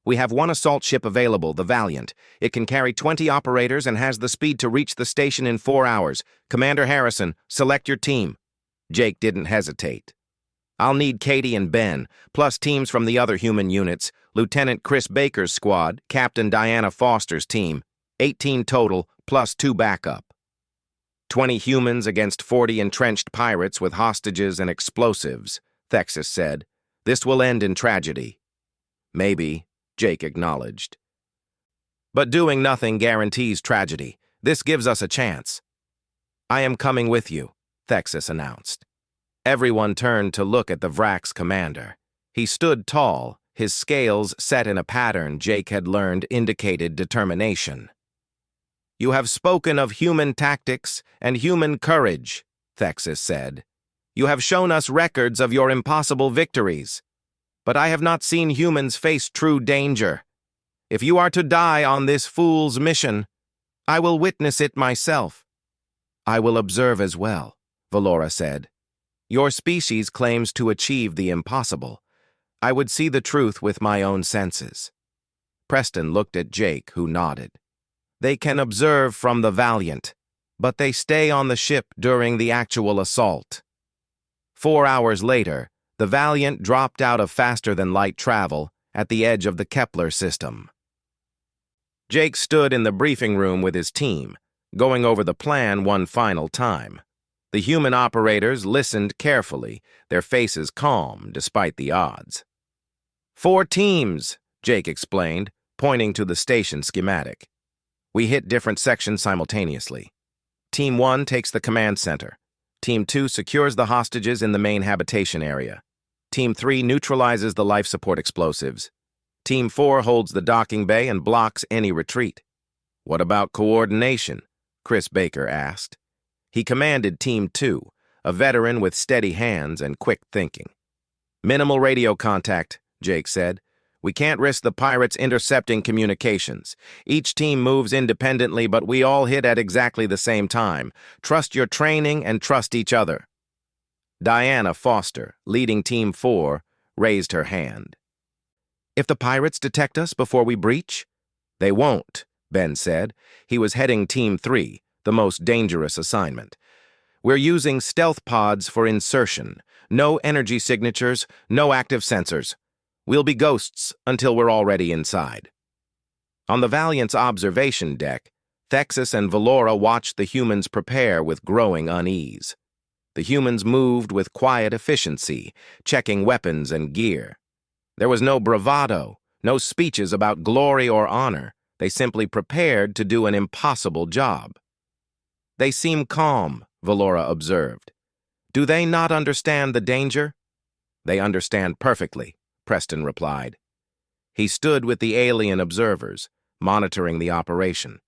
We have one assault ship available, the Valiant. It can carry 20 operators and has the speed to reach the station in 4 hours. Commander Harrison, select your team. Jake didn't hesitate. I'll need Katie and Ben, plus teams from the other human units, Lieutenant Chris Baker's squad, Captain Diana Foster's team, 18 total, plus 2 backup. 20 humans against 40 entrenched pirates with hostages and explosives, Thexus said. This will end in tragedy. Maybe, Jake acknowledged. But doing nothing guarantees tragedy. This gives us a chance. I am coming with you, Thexus announced. Everyone turned to look at the Vrak's commander. He stood tall, his scales set in a pattern Jake had learned indicated determination. You have spoken of human tactics and human courage, Thexus said. You have shown us records of your impossible victories. But I have not seen humans face true danger. If you are to die on this fool's mission, I will witness it myself. I will observe as well, Valora said. Your species claims to achieve the impossible. I would see the truth with my own senses. Preston looked at Jake, who nodded. They can observe from the Valiant, but they stay on the ship during the actual assault. 4 hours later, the Valiant dropped out of faster-than-light travel at the edge of the Kepler system. Jake stood in the briefing room with his team, going over the plan one final time. The human operators listened carefully, their faces calm despite the odds. 4 teams, Jake explained, pointing to the station schematic. We hit different sections simultaneously. Team 1 takes the command center. Team 2 secures the hostages in the main habitation area. Team 3 neutralizes the life support explosives. Team 4 holds the docking bay and blocks any retreat. What about coordination? Chris Baker asked. He commanded Team 2, a veteran with steady hands and quick thinking. Minimal radio contact, Jake said. We can't risk the pirates intercepting communications. Each team moves independently, but we all hit at exactly the same time. Trust your training and trust each other. Diana Foster, leading Team 4, raised her hand. If the pirates detect us before we breach? They won't, Ben said. He was heading Team 3, the most dangerous assignment. We're using stealth pods for insertion. No energy signatures, no active sensors. We'll be ghosts until we're already inside. On the Valiant's observation deck, Thexus and Valora watched the humans prepare with growing unease. The humans moved with quiet efficiency, checking weapons and gear. There was no bravado, no speeches about glory or honor. They simply prepared to do an impossible job. They seem calm, Valora observed. Do they not understand the danger? They understand perfectly, Preston replied. He stood with the alien observers, monitoring the operation.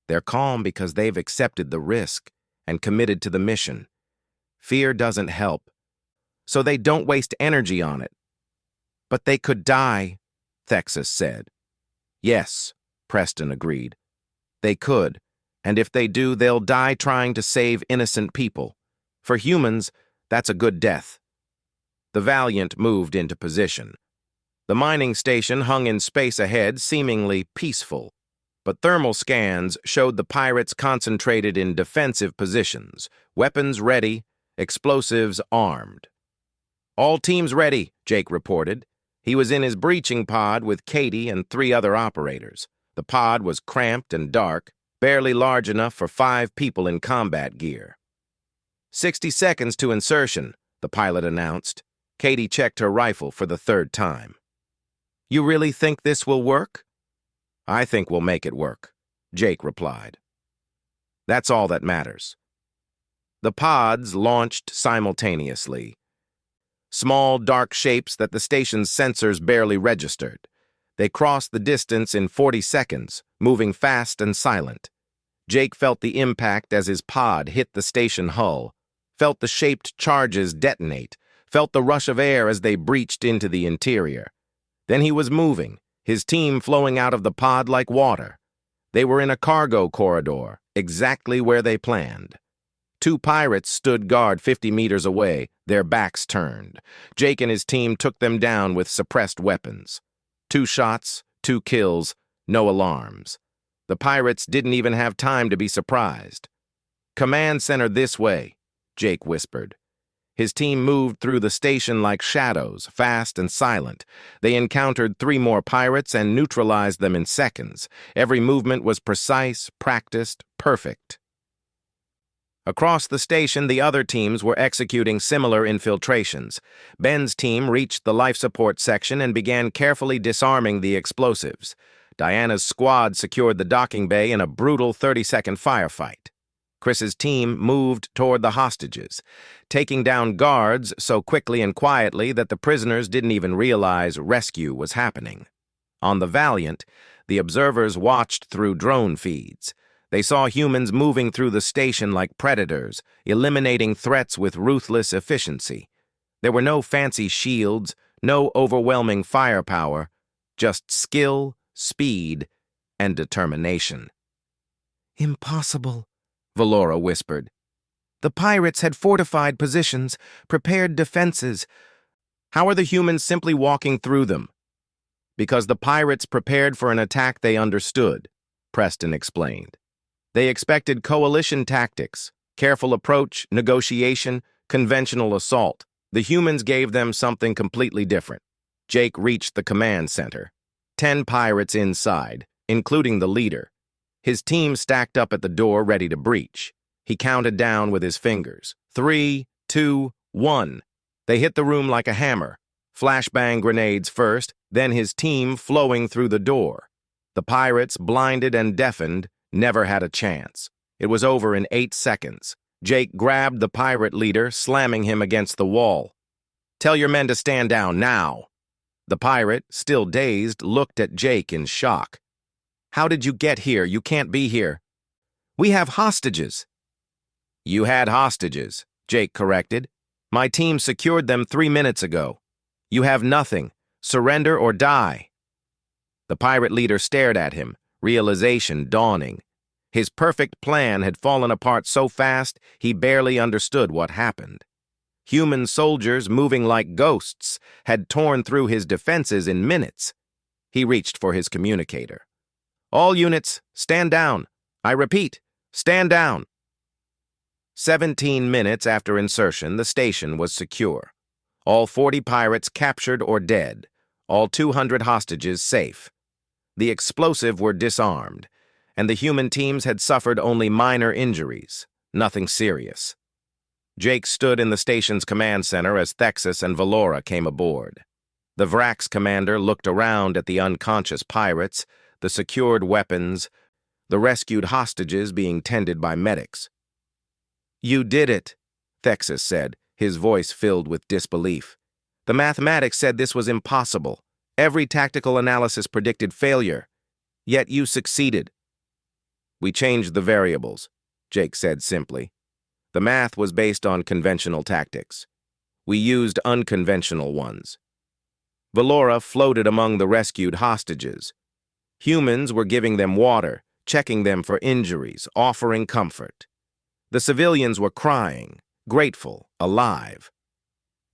They're calm because they've accepted the risk and committed to the mission. Fear doesn't help, so they don't waste energy on it. But they could die, Thexus said. Yes, Preston agreed. They could, and if they do, they'll die trying to save innocent people. For humans, that's a good death. The Valiant moved into position. The mining station hung in space ahead, seemingly peaceful, but thermal scans showed the pirates concentrated in defensive positions, weapons ready, explosives armed. All teams ready, Jake reported. He was in his breaching pod with Katie and 3 other operators. The pod was cramped and dark, barely large enough for 5 people in combat gear. 60 seconds to insertion, the pilot announced. Katie checked her rifle for the 3rd time. You really think this will work? I think we'll make it work, Jake replied. That's all that matters. The pods launched simultaneously. Small, dark shapes that the station's sensors barely registered. They crossed the distance in 40 seconds, moving fast and silent. Jake felt the impact as his pod hit the station hull, felt the shaped charges detonate, felt the rush of air as they breached into the interior. Then he was moving, his team flowing out of the pod like water. They were in a cargo corridor, exactly where they planned. Two pirates stood guard 50 meters away, their backs turned. Jake and his team took them down with suppressed weapons. 2 shots, 2 kills, no alarms. The pirates didn't even have time to be surprised. "Command center this way," Jake whispered. His team moved through the station like shadows, fast and silent. They encountered 3 more pirates and neutralized them in seconds. Every movement was precise, practiced, perfect. Across the station, the other teams were executing similar infiltrations. Ben's team reached the life support section and began carefully disarming the explosives. Diana's squad secured the docking bay in a brutal 30-second firefight. Chris's team moved toward the hostages, taking down guards so quickly and quietly that the prisoners didn't even realize rescue was happening. On the Valiant, the observers watched through drone feeds. They saw humans moving through the station like predators, eliminating threats with ruthless efficiency. There were no fancy shields, no overwhelming firepower, just skill, speed, and determination. "Impossible," Valora whispered. "The pirates had fortified positions, prepared defenses. How are the humans simply walking through them?" "Because the pirates prepared for an attack they understood," Preston explained. "They expected coalition tactics, careful approach, negotiation, conventional assault. The humans gave them something completely different." Jake reached the command center. 10 pirates inside, including the leader. His team stacked up at the door ready to breach. He counted down with his fingers. 3, 2, 1. They hit the room like a hammer. Flashbang grenades first, then his team flowing through the door. The pirates, blinded and deafened, never had a chance. It was over in 8 seconds. Jake grabbed the pirate leader, slamming him against the wall. "Tell your men to stand down now." The pirate, still dazed, looked at Jake in shock. "How did you get here? You can't be here." "We have hostages." "You had hostages," Jake corrected. "My team secured them 3 minutes ago. You have nothing. Surrender or die." The pirate leader stared at him, realization dawning. His perfect plan had fallen apart so fast he barely understood what happened. Human soldiers, moving like ghosts, had torn through his defenses in minutes. He reached for his communicator. "All units, stand down. I repeat, stand down." 17 minutes after insertion, the station was secure. All 40 pirates captured or dead. All 200 hostages safe. The explosive were disarmed, and the human teams had suffered only minor injuries, nothing serious. Jake stood in the station's command center as Thexus and Valora came aboard. The Vrax commander looked around at the unconscious pirates, the secured weapons, the rescued hostages being tended by medics. "You did it," Thexus said, his voice filled with disbelief. "The mathematics said this was impossible. Every tactical analysis predicted failure. Yet you succeeded." "We changed the variables," Jake said simply. "The math was based on conventional tactics. We used unconventional ones." Valora floated among the rescued hostages. Humans were giving them water, checking them for injuries, offering comfort. The civilians were crying, grateful, alive.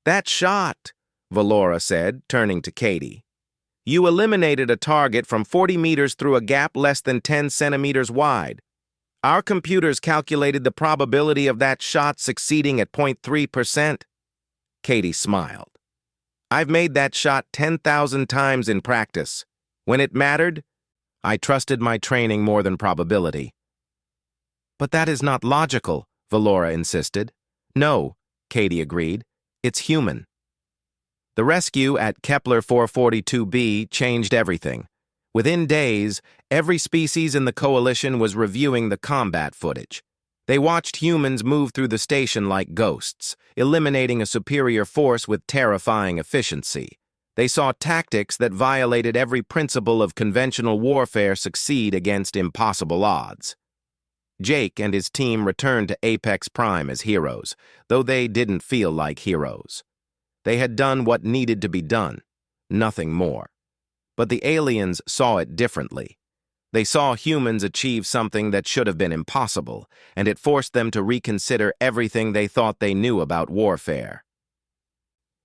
"That shot," Valora said, turning to Katie. "You eliminated a target from 40 meters through a gap less than 10 centimeters wide. Our computers calculated the probability of that shot succeeding at 0.3%. Katie smiled. "I've made that shot 10,000 times in practice. When it mattered, I trusted my training more than probability." "But that is not logical," Valora insisted. "No," Katie agreed. "It's human." The rescue at Kepler 442b changed everything. Within days, every species in the coalition was reviewing the combat footage. They watched humans move through the station like ghosts, eliminating a superior force with terrifying efficiency. They saw tactics that violated every principle of conventional warfare succeed against impossible odds. Jake and his team returned to Apex Prime as heroes, though they didn't feel like heroes. They had done what needed to be done, nothing more. But the aliens saw it differently. They saw humans achieve something that should have been impossible, and it forced them to reconsider everything they thought they knew about warfare.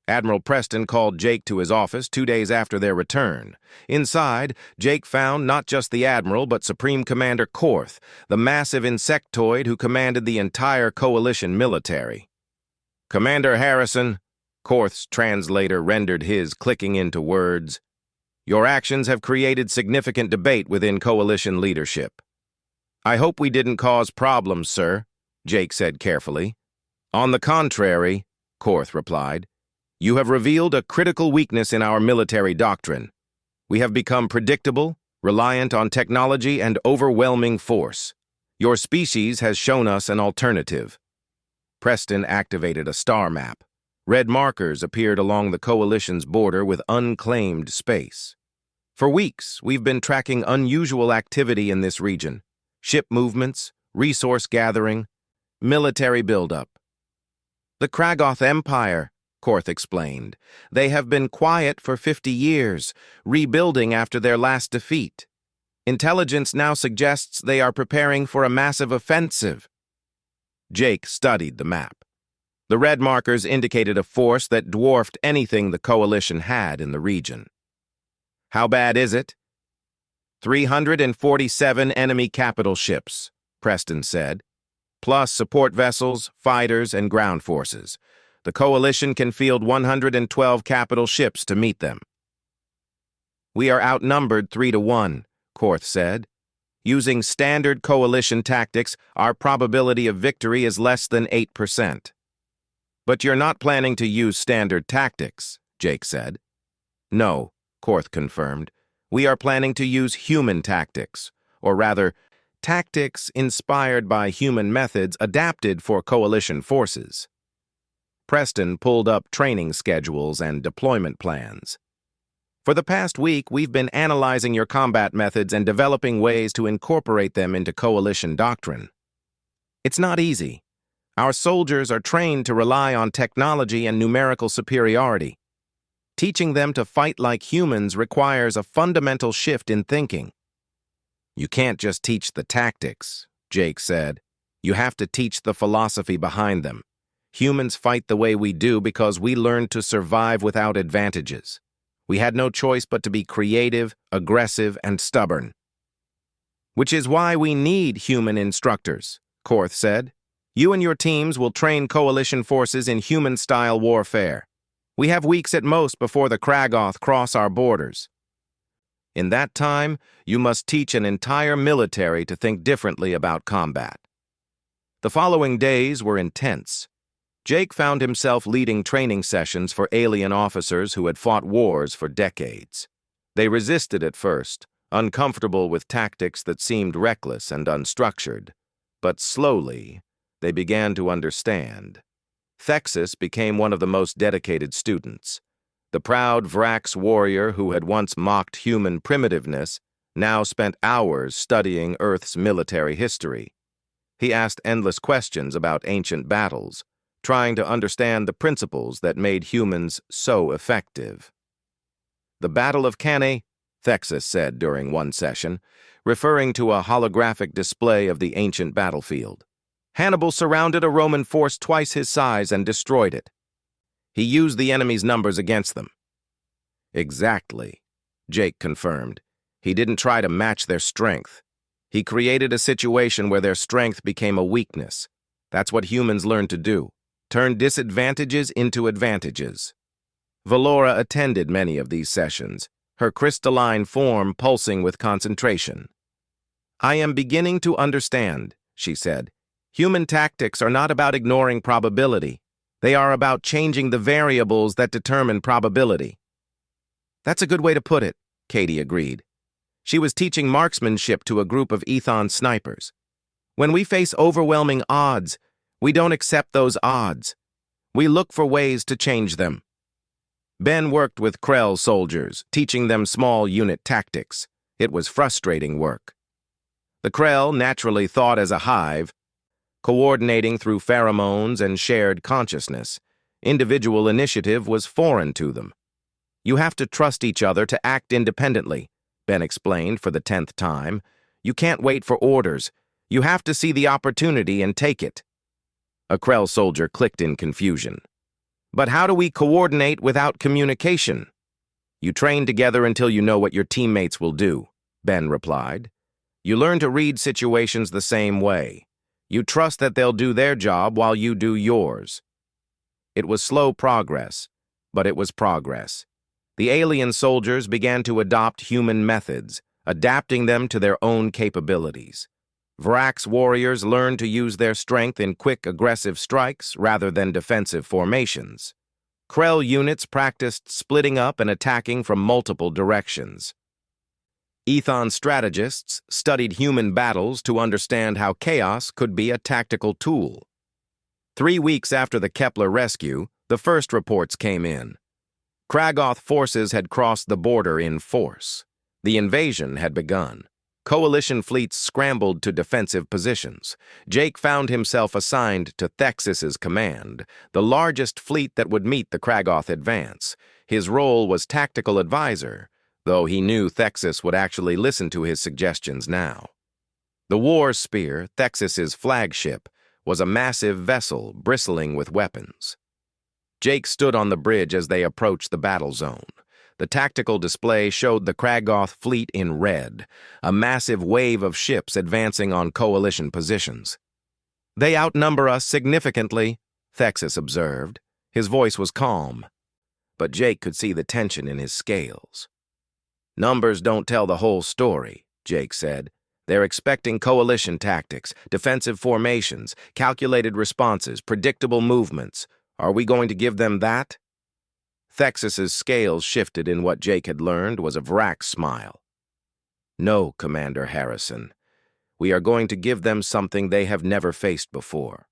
Admiral Preston called Jake to his office 2 days after their return. Inside, Jake found not just the Admiral, but Supreme Commander Korth, the massive insectoid who commanded the entire Coalition military. "Commander Harrison," Korth's translator rendered his, clicking into words, "your actions have created significant debate within Coalition leadership." "I hope we didn't cause problems, sir," Jake said carefully. "On the contrary," Korth replied, "you have revealed a critical weakness in our military doctrine. We have become predictable, reliant on technology and overwhelming force. Your species has shown us an alternative." Preston activated a star map. Red markers appeared along the Coalition's border with unclaimed space. "For weeks, we've been tracking unusual activity in this region. Ship movements, resource gathering, military buildup." "The Kragoth Empire," Korth explained. "They have been quiet for 50 years, rebuilding after their last defeat. Intelligence now suggests they are preparing for a massive offensive." Jake studied the map. The red markers indicated a force that dwarfed anything the Coalition had in the region. "How bad is it?" 347 enemy capital ships, Preston said, plus support vessels, fighters, and ground forces. The Coalition can field 112 capital ships to meet them. "We are outnumbered 3-1, Korth said. "Using standard Coalition tactics, our probability of victory is less than 8%. "But you're not planning to use standard tactics," Jake said. "No," Korth confirmed. "We are planning to use human tactics, or rather, tactics inspired by human methods adapted for Coalition forces." Preston pulled up training schedules and deployment plans. "For the past week, we've been analyzing your combat methods and developing ways to incorporate them into Coalition doctrine. It's not easy. Our soldiers are trained to rely on technology and numerical superiority. Teaching them to fight like humans requires a fundamental shift in thinking." "You can't just teach the tactics," Jake said. "You have to teach the philosophy behind them. Humans fight the way we do because we learned to survive without advantages. We had no choice but to be creative, aggressive, and stubborn." "Which is why we need human instructors," Korth said. "You and your teams will train Coalition forces in human-style warfare. We have weeks at most before the Kragoth cross our borders. In that time, you must teach an entire military to think differently about combat." The following days were intense. Jake found himself leading training sessions for alien officers who had fought wars for decades. They resisted at first, uncomfortable with tactics that seemed reckless and unstructured. But slowly, they began to understand. Thexus became one of the most dedicated students. The proud Vrax warrior who had once mocked human primitiveness now spent hours studying Earth's military history. He asked endless questions about ancient battles, trying to understand the principles that made humans so effective. "The Battle of Cannae," Thexus said during one session, referring to a holographic display of the ancient battlefield. "Hannibal surrounded a Roman force twice his size and destroyed it. He used the enemy's numbers against them." "Exactly," Jake confirmed. "He didn't try to match their strength. He created a situation where their strength became a weakness. That's what humans learn to do. Turn disadvantages into advantages." Valora attended many of these sessions, her crystalline form pulsing with concentration. "I am beginning to understand," she said. "Human tactics are not about ignoring probability. They are about changing the variables that determine probability." "That's a good way to put it," Katie agreed. She was teaching marksmanship to a group of Ethon snipers. When we face overwhelming odds, we don't accept those odds. We look for ways to change them. Ben worked with Krell soldiers, teaching them small unit tactics. It was frustrating work. The Krell naturally thought as a hive, coordinating through pheromones and shared consciousness. Individual initiative was foreign to them. You have to trust each other to act independently, Ben explained for the 10th time. You can't wait for orders. You have to see the opportunity and take it. A Krell soldier clicked in confusion. But how do we coordinate without communication? You train together until you know what your teammates will do, Ben replied. You learn to read situations the same way. You trust that they'll do their job while you do yours. It was slow progress, but it was progress. The alien soldiers began to adopt human methods, adapting them to their own capabilities. Vrak's warriors learned to use their strength in quick, aggressive strikes rather than defensive formations. Krell units practiced splitting up and attacking from multiple directions. Ethon strategists studied human battles to understand how chaos could be a tactical tool. 3 weeks after the Kepler rescue, the first reports came in. Kragoth forces had crossed the border in force. The invasion had begun. Coalition fleets scrambled to defensive positions. Jake found himself assigned to Thexis's command, the largest fleet that would meet the Kragoth advance. His role was tactical advisor, though he knew Thexis would actually listen to his suggestions now. The War Spear, Thexis's flagship, was a massive vessel bristling with weapons. Jake stood on the bridge as they approached the battle zone. The tactical display showed the Kragoth fleet in red, a massive wave of ships advancing on coalition positions. They outnumber us significantly, Thexis observed. His voice was calm, but Jake could see the tension in his scales. Numbers don't tell the whole story, Jake said. They're expecting coalition tactics, defensive formations, calculated responses, predictable movements. Are we going to give them that? Thexis's scales shifted in what Jake had learned was a Vrak smile. No, Commander Harrison. We are going to give them something they have never faced before.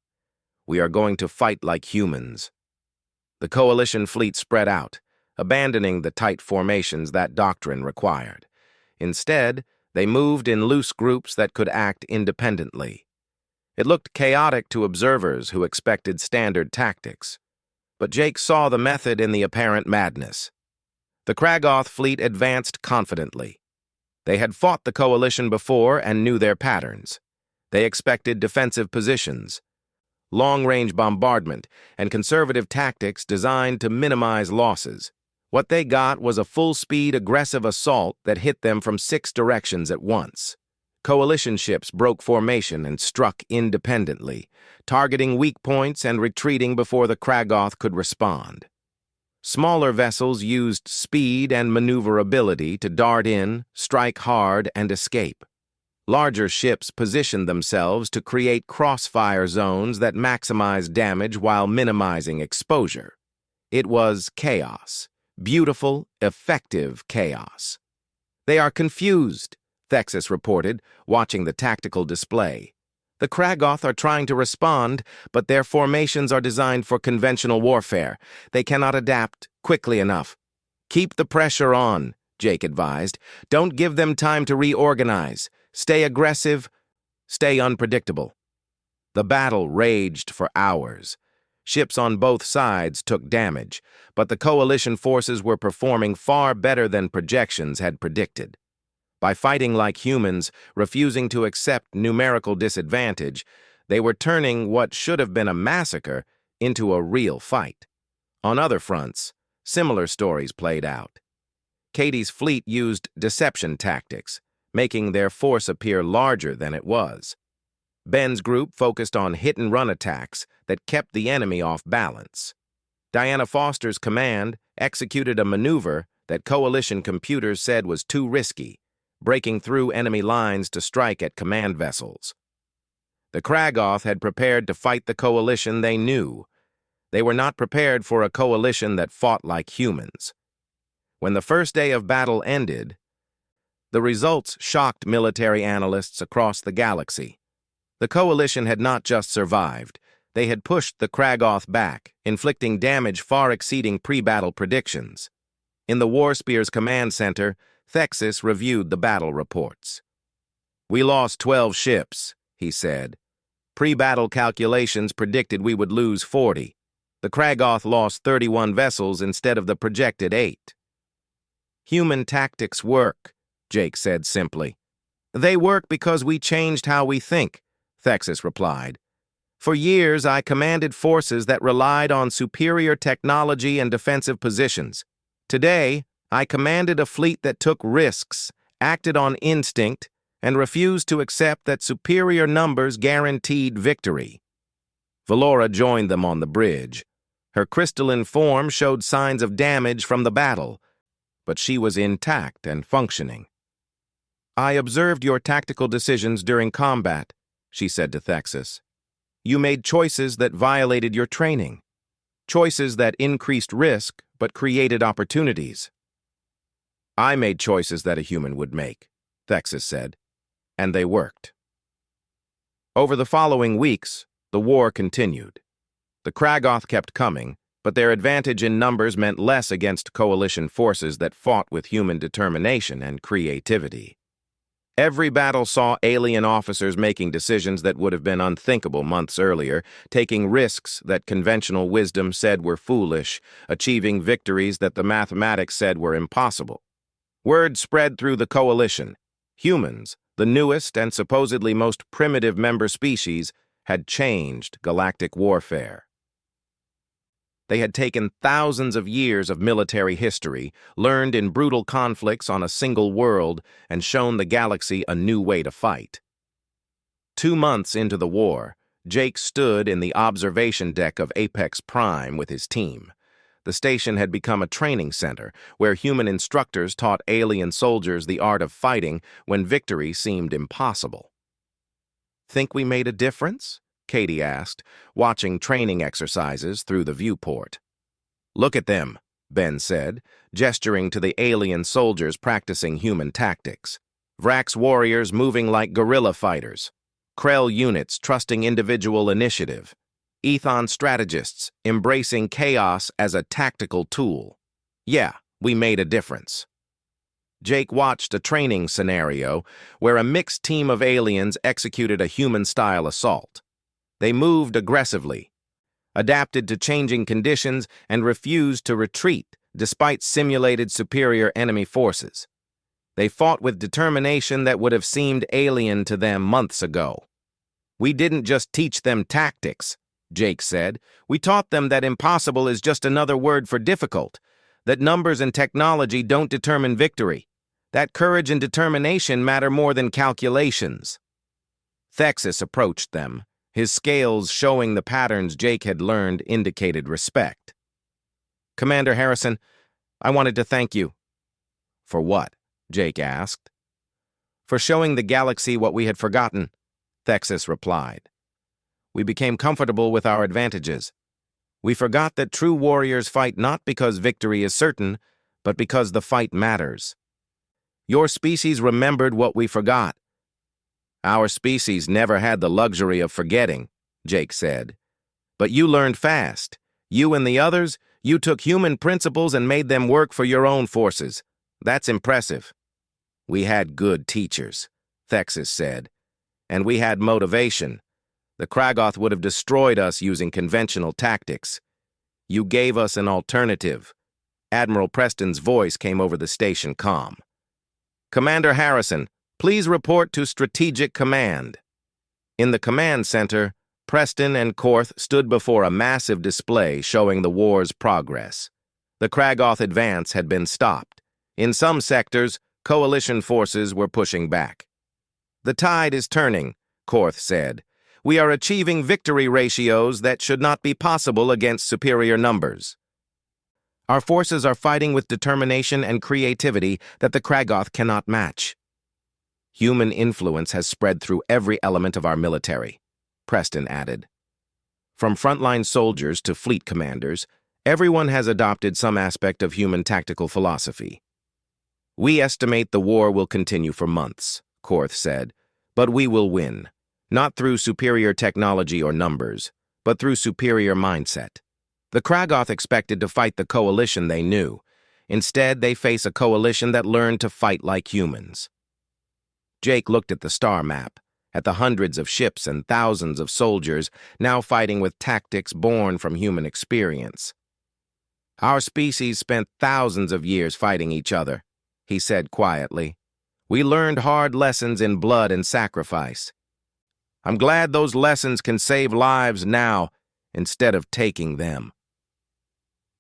We are going to fight like humans. The coalition fleet spread out, abandoning the tight formations that doctrine required. Instead, they moved in loose groups that could act independently. It looked chaotic to observers who expected standard tactics. But Jake saw the method in the apparent madness. The Kragoth fleet advanced confidently. They had fought the coalition before and knew their patterns. They expected defensive positions, long-range bombardment, and conservative tactics designed to minimize losses. What they got was a full-speed, aggressive assault that hit them from 6 directions at once. Coalition ships broke formation and struck independently, targeting weak points and retreating before the Kragoth could respond. Smaller vessels used speed and maneuverability to dart in, strike hard, and escape. Larger ships positioned themselves to create crossfire zones that maximized damage while minimizing exposure. It was chaos. Beautiful, effective chaos. They are confused, Thexis reported, watching the tactical display. The Kragoth are trying to respond, but their formations are designed for conventional warfare. They cannot adapt quickly enough. Keep the pressure on, Jake advised. Don't give them time to reorganize. Stay aggressive, stay unpredictable. The battle raged for hours. Ships on both sides took damage, but the coalition forces were performing far better than projections had predicted. By fighting like humans, refusing to accept numerical disadvantage, they were turning what should have been a massacre into a real fight. On other fronts, similar stories played out. Katie's fleet used deception tactics, making their force appear larger than it was. Ben's group focused on hit-and-run attacks that kept the enemy off balance. Diana Foster's command executed a maneuver that coalition computers said was too risky, breaking through enemy lines to strike at command vessels. The Kragoth had prepared to fight the coalition they knew. They were not prepared for a coalition that fought like humans. When the first day of battle ended, The results shocked military analysts across the galaxy. The coalition had not just survived, they had pushed the Kragoth back, inflicting damage far exceeding pre-battle predictions. In the Warspear's command center, Thexis reviewed the battle reports. "We lost 12 ships," he said. "Pre-battle calculations predicted we would lose 40. The Kragoth lost 31 vessels instead of the projected 8. "Human tactics work," Jake said simply. "They work because we changed how we think," Thexis replied. "For years, I commanded forces that relied on superior technology and defensive positions. Today, I commanded a fleet that took risks, acted on instinct, and refused to accept that superior numbers guaranteed victory." Valora joined them on the bridge. Her crystalline form showed signs of damage from the battle, but she was intact and functioning. "I observed your tactical decisions during combat," she said to Thexis. "You made choices that violated your training, choices that increased risk but created opportunities." "I made choices that a human would make," Thexis said, "and they worked." Over the following weeks, the war continued. The Kragoth kept coming, but their advantage in numbers meant less against coalition forces that fought with human determination and creativity. Every battle saw alien officers making decisions that would have been unthinkable months earlier, taking risks that conventional wisdom said were foolish, achieving victories that the mathematics said were impossible. Word spread through the coalition. Humans, the newest and supposedly most primitive member species, had changed galactic warfare. They had taken thousands of years of military history, learned in brutal conflicts on a single world, and shown the galaxy a new way to fight. 2 months into the war, Jake stood in the observation deck of Apex Prime with his team. The station had become a training center where human instructors taught alien soldiers the art of fighting when victory seemed impossible. "Think we made a difference?" Katie asked, watching training exercises through the viewport. "Look at them," Ben said, gesturing to the alien soldiers practicing human tactics. Vrax warriors moving like guerrilla fighters. Krell units trusting individual initiative. Ethon strategists embracing chaos as a tactical tool. Yeah, we made a difference. Jake watched a training scenario where a mixed team of aliens executed a human-style assault. They moved aggressively, adapted to changing conditions, and refused to retreat despite simulated superior enemy forces. They fought with determination that would have seemed alien to them months ago. "We didn't just teach them tactics," Jake said. "We taught them that impossible is just another word for difficult, that numbers and technology don't determine victory, that courage and determination matter more than calculations." Thexis approached them. His scales showing the patterns Jake had learned indicated respect. "Commander Harrison, I wanted to thank you." "For what?" Jake asked. "For showing the galaxy what we had forgotten," Thexis replied. "We became comfortable with our advantages. We forgot that true warriors fight not because victory is certain, but because the fight matters. Your species remembered what we forgot." "Our species never had the luxury of forgetting," Jake said. "But you learned fast. You and the others, you took human principles and made them work for your own forces. That's impressive." "We had good teachers," Thexis said. "And we had motivation. The Kragoth would have destroyed us using conventional tactics. You gave us an alternative." Admiral Preston's voice came over the station comm. "Commander Harrison, please report to Strategic Command." In the command center, Preston and Korth stood before a massive display showing the war's progress. The Kragoth advance had been stopped. In some sectors, coalition forces were pushing back. "The tide is turning," Korth said. "We are achieving victory ratios that should not be possible against superior numbers. Our forces are fighting with determination and creativity that the Kragoth cannot match. Human influence has spread through every element of our military," Preston added. "From frontline soldiers to fleet commanders, everyone has adopted some aspect of human tactical philosophy. We estimate the war will continue for months, Korth said, but we will win, not through superior technology or numbers, but through superior mindset. The Kragoth expected to fight the coalition they knew. Instead, they face a coalition that learned to fight like humans. Jake looked at the star map, at the hundreds of ships and thousands of soldiers now fighting with tactics born from human experience. Our species spent thousands of years fighting each other, he said quietly. We learned hard lessons in blood and sacrifice. I'm glad those lessons can save lives now instead of taking them.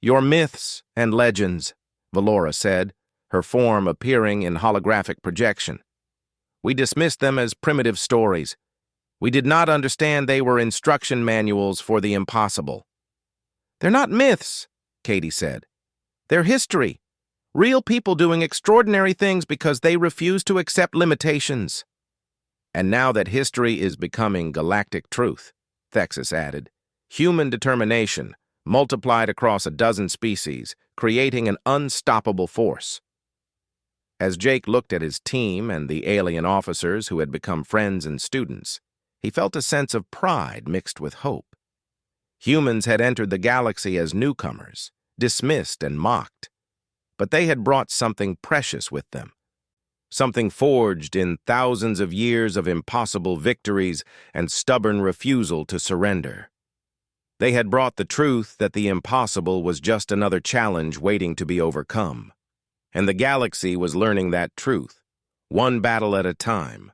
Your myths and legends, Valora said, her form appearing in holographic projection. We dismissed them as primitive stories. We did not understand they were instruction manuals for the impossible. They're not myths, Katie said. They're history. Real people doing extraordinary things because they refuse to accept limitations. And now that history is becoming galactic truth, Thexus added, human determination, multiplied across a dozen species, creating an unstoppable force. As Jake looked at his team and the alien officers who had become friends and students, he felt a sense of pride mixed with hope. Humans had entered the galaxy as newcomers, dismissed and mocked, but they had brought something precious with them, something forged in thousands of years of impossible victories and stubborn refusal to surrender. They had brought the truth that the impossible was just another challenge waiting to be overcome. And the galaxy was learning that truth, one battle at a time,